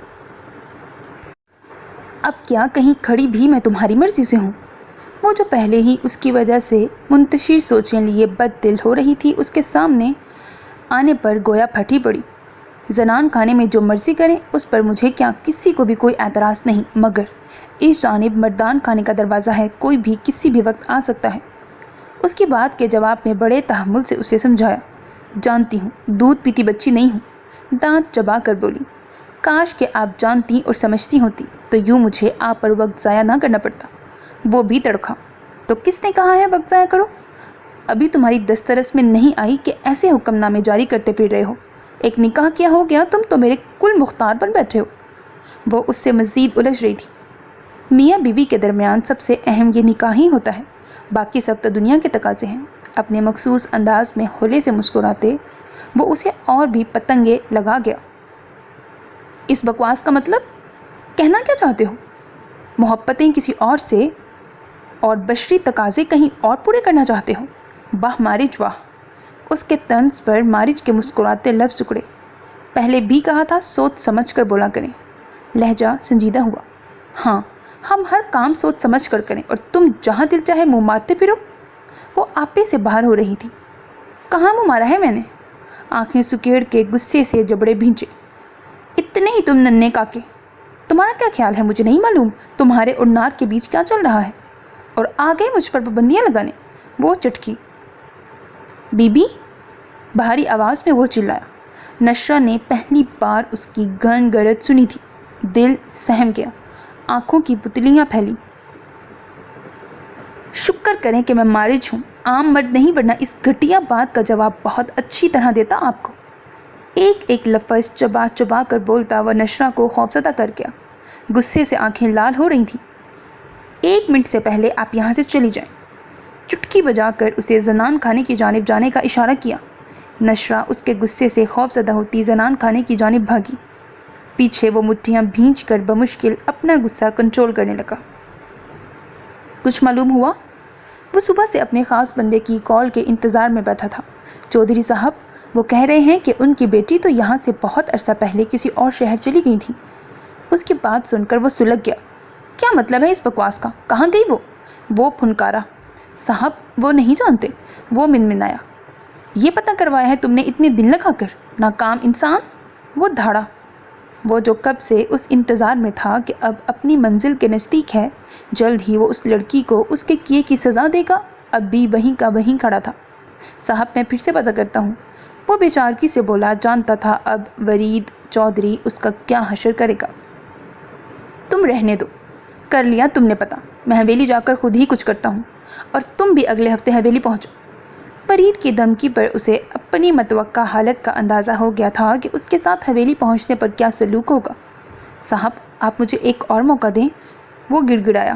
A: اب کیا کہیں کھڑی بھی میں تمہاری مرضی سے ہوں؟ وہ جو پہلے ہی اس کی وجہ سے منتشر سوچیں لیے بد دل ہو رہی تھی، اس کے سامنے آنے پر گویا پھٹی پڑی۔ زنان خانے میں جو مرضی کریں، اس پر مجھے کیا کسی کو بھی کوئی اعتراض نہیں، مگر اس جانب مردان خانے کا دروازہ ہے، کوئی بھی کسی بھی وقت آ سکتا ہے۔ اس کی بات کے جواب میں بڑے تحمل سے اسے سمجھایا۔ جانتی ہوں، دودھ پیتی بچی نہیں ہوں، دانت چبا کر بولی۔ کاش کہ آپ جانتی اور سمجھتی ہوتی تو یوں مجھے آپ پر وقت ضائع نہ کرنا پڑتا۔ وہ بھی تڑکھا۔ تو کس نے کہا ہے وقت ضائع کرو؟ ابھی تمہاری دسترس میں نہیں آئی کہ ایسے حکم نامے جاری کرتے پھر رہے ہو؟ ایک نکاح کیا ہو گیا، تم تو میرے کل مختار بن بیٹھے ہو۔ وہ اس سے مزید الجھ رہی تھی۔ میاں بیوی کے درمیان سب سے اہم یہ نکاح ہی ہوتا ہے، باقی سب تو دنیا کے تقاضے ہیں۔ اپنے مخصوص انداز میں ہولے سے مسکراتے وہ اسے اور بھی پتنگے لگا گیا۔ اس بکواس کا مطلب کہنا کیا چاہتے ہو؟ محبتیں کسی اور سے اور بشری تقاضے کہیں اور پورے کرنا چاہتے ہو؟ واہ مارج واہ! اس کے طنز پر مارج کے مسکراتے لب سکڑے۔ پہلے بھی کہا تھا سوچ سمجھ کر بولا کریں۔ لہجہ سنجیدہ ہوا۔ ہاں، ہم ہر کام سوچ سمجھ کر کریں، اور تم جہاں دل چاہے منہ مارتے پھرو۔ وہ آپے سے باہر ہو رہی تھی۔ کہاں منہ مارا ہے میں نے؟ آنکھیں سکیڑ کے غصے سے جبڑے بھینچے۔ اتنے ہی تم ننھے کاکے! تمہارا کیا خیال ہے مجھے نہیں معلوم تمہارے اور نار کے بیچ کیا چل رہا ہے؟ اور آ گئے مجھ پر پابندیاں لگانے۔ وہ چٹکی۔ Be be! بھاری آواز میں وہ چلایا۔ نشرہ نے پہلی بار اس کی گن گرج سنی تھی۔ دل سہم گیا، آنکھوں کی پتلیاں پھیلی۔ شکر کریں کہ میں مارج ہوں، عام مرد نہیں، ورنہ اس گھٹیا بات کا جواب بہت اچھی طرح دیتا آپ کو۔ ایک ایک لفظ چبا چبا کر بولتا وہ نشرہ کو خوفزدہ کر گیا۔ غصے سے آنکھیں لال ہو رہی تھیں۔ 1 منٹ سے پہلے آپ یہاں سے چلی جائیں۔ چٹکی بجا کر اسے زنان خانے کی جانب جانے کا اشارہ کیا۔ نشرہ اس کے غصے سے خوفزدہ ہوتی زنان خانے کی جانب بھاگی۔ پیچھے وہ مٹھیاں بھینچ کر بمشکل اپنا غصہ کنٹرول کرنے لگا۔ کچھ معلوم ہوا؟ وہ صبح سے اپنے خاص بندے کی کال کے انتظار میں بیٹھا تھا۔ چودھری صاحب، وہ کہہ رہے ہیں کہ ان کی بیٹی تو یہاں سے بہت عرصہ پہلے کسی اور شہر چلی گئی تھی۔ اس کی بات سن کر وہ سلگ گیا۔ کیا مطلب ہے اس بکواس کا؟ کہاں گئی وہ پھنکارا۔ صاحب وہ نہیں جانتے، وہ منمنایا۔ یہ پتہ کروایا ہے تم نے اتنے دن لگا کر، ناکام انسان! وہ دھاڑا۔ وہ جو کب سے اس انتظار میں تھا کہ اب اپنی منزل کے نزدیک ہے، جلد ہی وہ اس لڑکی کو اس کے کیے کی سزا دے گا، اب بھی وہیں کا وہیں کھڑا تھا۔ صاحب میں پھر سے پتہ کرتا ہوں، وہ بے چارگی سے بولا۔ جانتا تھا اب ورید چودھری اس کا کیا حشر کرے گا۔ تم رہنے دو، کر لیا تم نے پتہ۔ میں حویلی جا کر خود ہی کچھ کرتا ہوں، اور تم بھی اگلے ہفتے حویلی پہنچو۔ فرید کی دھمکی پر اسے اپنی متوقع حالت کا اندازہ ہو گیا تھا کہ اس کے ساتھ حویلی پہنچنے پر کیا سلوک ہوگا۔ صاحب آپ مجھے ایک اور موقع دیں، وہ گڑ گڑایا۔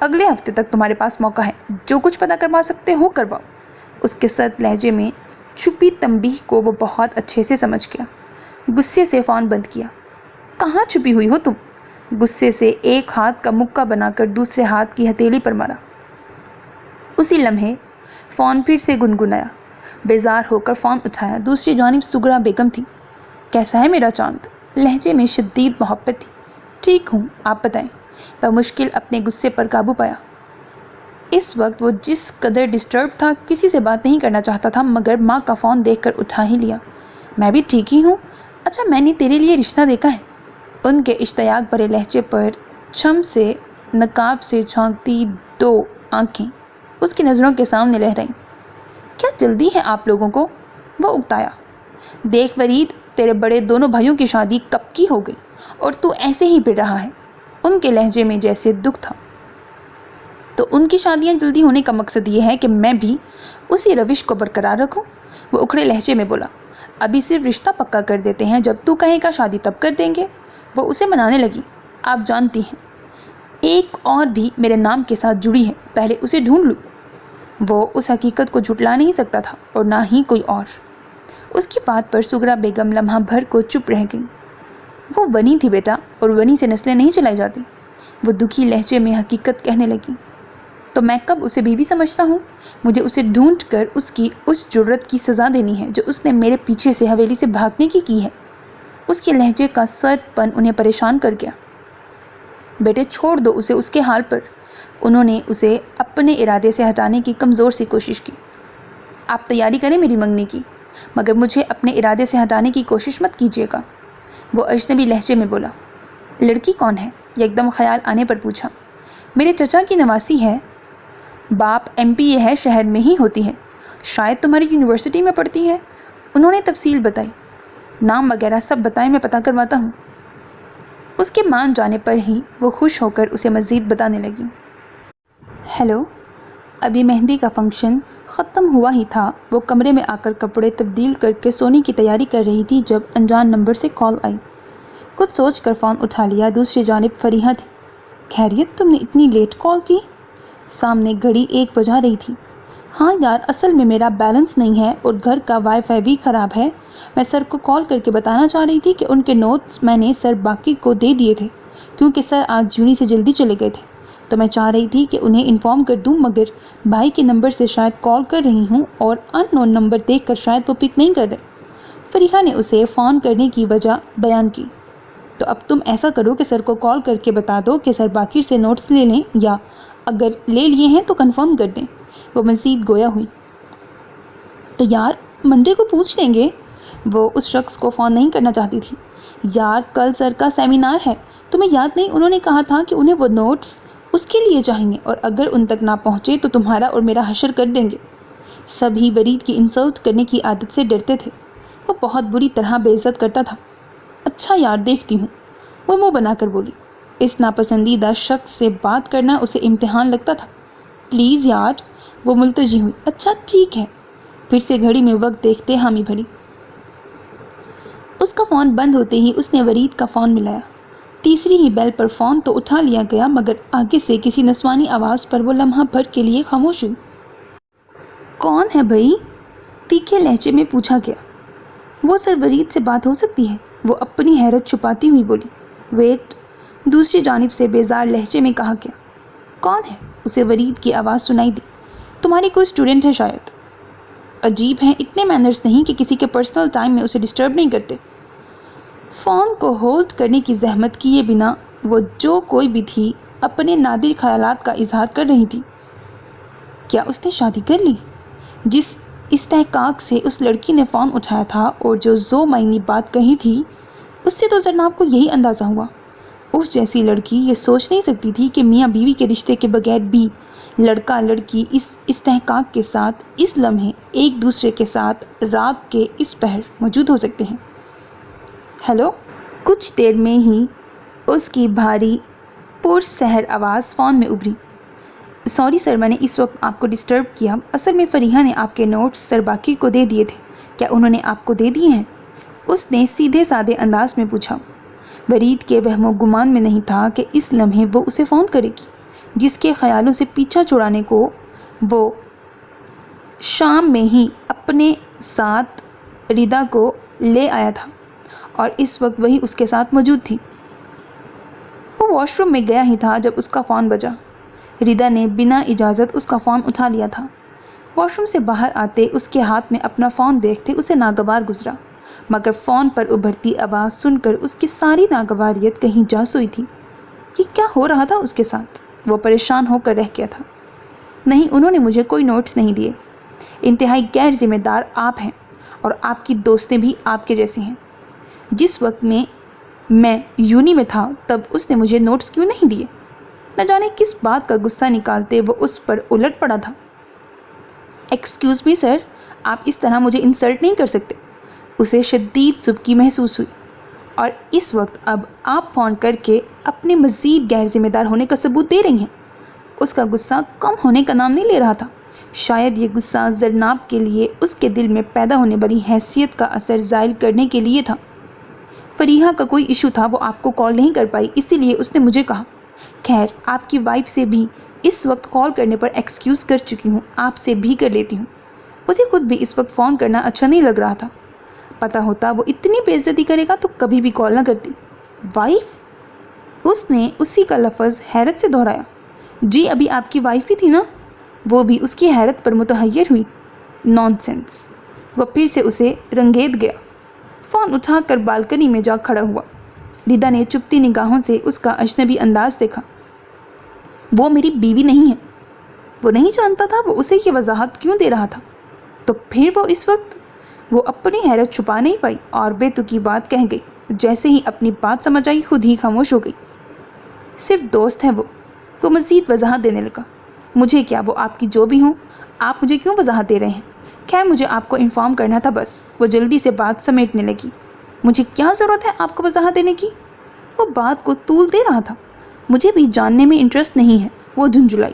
A: اگلے ہفتے تک تمہارے پاس موقع ہے، جو کچھ پتہ کروا سکتے ہو کرواؤ۔ اس کے سرد لہجے میں چھپی تنبیہ کو وہ بہت اچھے سے سمجھ گیا۔ غصے سے فون بند کیا۔ کہاں چھپی ہوئی ہو تم؟ غصے سے ایک ہاتھ کا مکہ بنا کر دوسرے ہاتھ کی ہتھیلی پر مارا۔ اسی لمحے فون پھر سے گنگنایا۔ بیزار ہو کر فون اٹھایا۔ دوسری جانب سغرا بیگم تھی۔ کیسا ہے میرا چاند؟ لہجے میں شدید محبت تھی۔ ٹھیک ہوں، آپ بتائیں۔ بمشکل اپنے غصے پر قابو پایا۔ اس وقت وہ جس قدر ڈسٹرب تھا، کسی سے بات نہیں کرنا چاہتا تھا، مگر ماں کا فون دیکھ کر اٹھا ہی لیا۔ میں بھی ٹھیک ہی ہوں۔ اچھا میں نے تیرے لیے رشتہ دیکھا ہے۔ ان کے اشتیاق بھرے لہجے پر چھم سے نقاب سے جھانکتی 2 آنکھیں اس کی نظروں کے سامنے لہرائیں۔ کیا جلدی ہے آپ لوگوں کو؟ وہ اکتایا۔ دیکھ ورید، تیرے بڑے دونوں بھائیوں کی شادی کب کی ہو گئی، اور تو ایسے ہی پڑ رہا ہے۔ ان کے لہجے میں جیسے دکھ تھا۔ تو ان کی شادیاں جلدی ہونے کا مقصد یہ ہے کہ میں بھی اسی روش کو برقرار رکھوں؟ وہ اکھڑے لہجے میں بولا۔ ابھی صرف رشتہ پکا کر دیتے ہیں، جب تو کہے گا شادی تب کر دیں گے۔ وہ اسے منانے لگی۔ آپ جانتی ہیں ایک اور بھی میرے نام کے ساتھ جڑی ہے، پہلے اسے ڈھونڈ لوں۔ وہ اس حقیقت کو جھٹلا نہیں سکتا تھا، اور نہ ہی کوئی اور۔ اس کی بات پر سغرا بیگم لمحہ بھر کو چپ رہ گئی۔ وہ ونی تھی بیٹا، اور ونی سے نسلیں نہیں چلائی جاتی۔ وہ دکھی لہجے میں حقیقت کہنے لگی۔ تو میں کب اسے بیوی سمجھتا ہوں؟ مجھے اسے ڈھونڈ کر اس کی اس جرت کی سزا دینی ہے جو اس نے میرے پیچھے سے حویلی سے بھاگنے کی ہے۔ اس کے لہجے کا سرد پن انہیں پریشان کر گیا۔ بیٹے چھوڑ دو اسے اس کے حال پر۔ انہوں نے اسے اپنے ارادے سے ہٹانے کی کمزور سی کوشش کی۔ آپ تیاری کریں میری منگنی کی، مگر مجھے اپنے ارادے سے ہٹانے کی کوشش مت کیجیے گا۔ وہ اجنبی لہجے میں بولا۔ لڑکی کون ہے؟ ایک دم خیال آنے پر پوچھا۔ میرے چچا کی نواسی ہے، باپ MPA ہے، شہر میں ہی ہوتی ہے، شاید تمہاری یونیورسٹی میں پڑھتی ہے۔ انہوں نے تفصیل بتائی۔ نام وغیرہ سب بتائیں، میں پتہ کرواتا ہوں۔ اس کے مان جانے پر ہی وہ خوش ہو کر اسے مزید بتانے لگی۔ ہیلو، ابھی مہندی کا فنکشن ختم ہوا ہی تھا۔ وہ کمرے میں آ کر کپڑے تبدیل کر کے سونے کی تیاری کر رہی تھی جب انجان نمبر سے کال آئی۔ کچھ سوچ کر فون اٹھا لیا۔ دوسری جانب فریحہ تھی۔ خیریت، تم نے اتنی لیٹ کال کی؟ سامنے گھڑی 1 بجا رہی تھی۔ ہاں یار، اصل میں میرا بیلنس نہیں ہے اور گھر کا وائی فائی بھی خراب ہے۔ میں سر کو کال کر کے بتانا چاہ رہی تھی کہ ان کے نوٹس میں نے سر باقر کو دے دیے تھے کیونکہ سر آج یونی سے جلدی چلے گئے تھے، تو میں چاہ رہی تھی کہ انہیں انفارم کر دوں، مگر بھائی کے نمبر سے شاید کال کر رہی ہوں اور ان نون نمبر دیکھ کر شاید وہ پک نہیں کر رہے۔ فریحہ نے اسے فون کرنے کی وجہ بیان کی۔ تو اب تم ایسا کرو کہ سر کو کال کر کے بتا دو کہ سر باقر سے نوٹس لے لیں، یا اگر لے لیے ہیں تو کنفرم کر دیں۔ وہ مزید گویا ہوئی۔ تو یار منڈے کو پوچھ لیں گے۔ وہ اس شخص کو فون نہیں کرنا چاہتی تھی۔ یار کل سر کا سیمینار ہے، تمہیں یاد نہیں انہوں نے کہا تھا کہ انہیں وہ نوٹس اس کے لیے چاہیے، اور اگر ان تک نہ پہنچے تو تمہارا اور میرا حشر کر دیں گے۔ سبھی ورید کی انسلٹ کرنے کی عادت سے ڈرتے تھے۔ وہ بہت بری طرح بے عزت کرتا تھا۔ اچھا یار، دیکھتی ہوں، وہ منہ بنا کر بولی۔ اس ناپسندیدہ شخص سے بات کرنا اسے امتحان لگتا تھا۔ پلیز یار، وہ ملتجی ہوئی۔ اچھا ٹھیک ہے۔ پھر سے گھڑی میں وقت دیکھتے حامی بھری۔ اس کا فون بند ہوتے ہی اس نے ورید کا فون ملایا۔ تیسری ہی بیل پر فون تو اٹھا لیا گیا، مگر آگے سے کسی نسوانی آواز پر وہ لمحہ بھر کے لیے خاموش ہوئی۔ کون ہے بھائی؟ تیکھے لہجے میں پوچھا گیا۔ وہ سر ورید سے بات ہو سکتی ہے؟ وہ اپنی حیرت چھپاتی ہوئی بولی۔ ویٹ، دوسری جانب سے بیزار لہجے میں کہا گیا۔ کون ہے؟ اسے ورید کی آواز سنائی دی۔ تمہاری کوئی اسٹوڈنٹ ہے شاید۔ عجیب ہیں، اتنے مینرز نہیں کہ کسی کے پرسنل ٹائم میں اسے ڈسٹرب نہیں کرتے۔ فون کو ہولڈ کرنے کی زحمت کیے بنا وہ جو کوئی بھی تھی اپنے نادر خیالات کا اظہار کر رہی تھی۔ کیا اس نے شادی کر لی؟ جس استحقاق سے اس لڑکی نے فون اٹھایا تھا اور جو ذو معنی بات کہی تھی، اس سے تو زرناب کو یہی اندازہ ہوا۔ اس جیسی لڑکی یہ سوچ نہیں سکتی تھی کہ میاں بیوی کے رشتے کے بغیر بھی لڑکا لڑکی اس استحقاق کے ساتھ اس لمحے ایک دوسرے کے ساتھ رات کے اس پہر موجود ہو سکتے ہیں۔ ہیلو؟ کچھ دیر میں ہی اس کی بھاری پرسحر آواز فون میں ابھری۔ سوری سر، میں نے اس وقت آپ کو ڈسٹرب کیا۔ اصل میں فریحہ نے آپ کے نوٹس سر باقر کو دے دیے تھے۔ کیا انہوں نے آپ کو دے دیے ہیں؟ اس نے سیدھے سادے انداز میں پوچھا۔ ورید کے وہم و گمان میں نہیں تھا کہ اس لمحے وہ اسے فون کرے گی، جس کے خیالوں سے پیچھا چھڑانے کو وہ شام میں ہی اپنے ساتھ ریدا کو لے آیا تھا، اور اس وقت وہی اس کے ساتھ موجود تھی۔ وہ واش روم میں گیا ہی تھا جب اس کا فون بجا۔ ریدا نے بنا اجازت اس کا فون اٹھا لیا تھا۔ واش روم سے باہر آتے اس کے ہاتھ میں اپنا فون دیکھتے اسے ناگوار گزرا، مگر فون پر ابھرتی آواز سن کر اس کی ساری ناگواریت کہیں جا سوئی تھی۔ یہ کیا ہو رہا تھا اس کے ساتھ؟ وہ پریشان ہو کر رہ گیا تھا۔ نہیں، انہوں نے مجھے کوئی نوٹس نہیں دیے۔ انتہائی غیر ذمہ دار آپ ہیں، اور آپ کی دوستیں بھی آپ کے جیسی ہیں۔ جس وقت میں یونی میں تھا تب اس نے مجھے نوٹس کیوں نہیں دیے؟ نہ جانے کس بات کا غصہ نکالتے وہ اس پر الٹ پڑا تھا۔ ایکسکیوز می سر، آپ اس طرح مجھے انسلٹ نہیں کر سکتے۔ اسے شدید سبکی محسوس ہوئی، اور اس وقت اب آپ فون کر کے اپنے مزید غیر ذمہ دار ہونے کا ثبوت دے رہی ہیں۔ اس کا غصہ کم ہونے کا نام نہیں لے رہا تھا۔ شاید یہ غصہ زرناب کے لیے اس کے دل میں پیدا ہونے والی حیثیت کا اثر زائل کرنے کے لیے تھا۔ فریحہ کا کوئی ایشو تھا، وہ آپ کو کال نہیں کر پائی، اسی لیے اس نے مجھے کہا۔ خیر، آپ کی وائف سے بھی اس وقت کال کرنے پر ایکسکیوز کر چکی ہوں، آپ سے بھی کر لیتی ہوں۔ اسے خود بھی اس وقت فون کرنا اچھا نہیں لگ رہا تھا۔ پتہ ہوتا وہ اتنی بے عزتی کرے گا تو کبھی بھی کال نہ کرتی۔ وائف؟ اس نے اسی کا لفظ حیرت سے دہرایا۔ جی، ابھی آپ کی وائف ہی تھی نا؟ وہ بھی اس کی حیرت پر متحیر ہوئی۔ نان سینس! وہ پھر سے اسے رنگید گیا۔ فون اٹھا کر بالکنی میں جا کھڑا ہوا۔ ریدا نے چپتی نگاہوں سے اس کا اجنبی انداز دیکھا۔ وہ میری بیوی نہیں ہے۔ وہ نہیں جانتا تھا وہ اسے یہ وضاحت کیوں دے رہا تھا۔ تو پھر وہ اس وقت وہ اپنی حیرت چھپا نہیں پائی اور بے تکی بات کہہ گئی۔ جیسے ہی اپنی بات سمجھ آئی خود ہی خاموش ہو گئی۔ صرف دوست ہے وہ مزید وضاحت دینے لگا۔ مجھے کیا، وہ آپ کی جو بھی ہوں، آپ مجھے کیوں وضاحت دے رہے ہیں؟ خیر، مجھے آپ کو انفارم کرنا تھا بس۔ وہ جلدی سے بات سمیٹنے لگی۔ مجھے کیا ضرورت ہے آپ کو وضاحت دینے کی؟ وہ بات کو طول دے رہا تھا۔ مجھے بھی جاننے میں انٹرسٹ نہیں ہے، وہ جھنجھلائی۔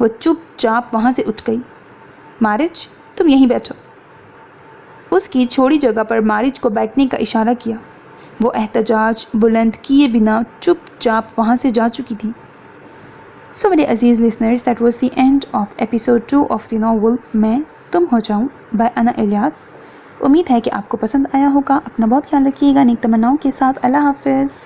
A: وہ چپ چاپ وہاں سے اٹھ گئی۔ مارج تم یہیں بیٹھو۔ اس کی چھوڑی جگہ پر مارج کو بیٹھنے کا اشارہ کیا۔ وہ احتجاج بلند کیے بنا چپ چاپ وہاں سے جا چکی تھی۔ سو میرے عزیز listeners, that was the end of episode 2 of the novel میں تم ہو جاؤں بائی انا الیاس۔ امید ہے کہ آپ کو پسند آیا ہوگا۔ اپنا بہت خیال رکھیے گا نیک تمناؤں کے ساتھ۔ اللہ حافظ۔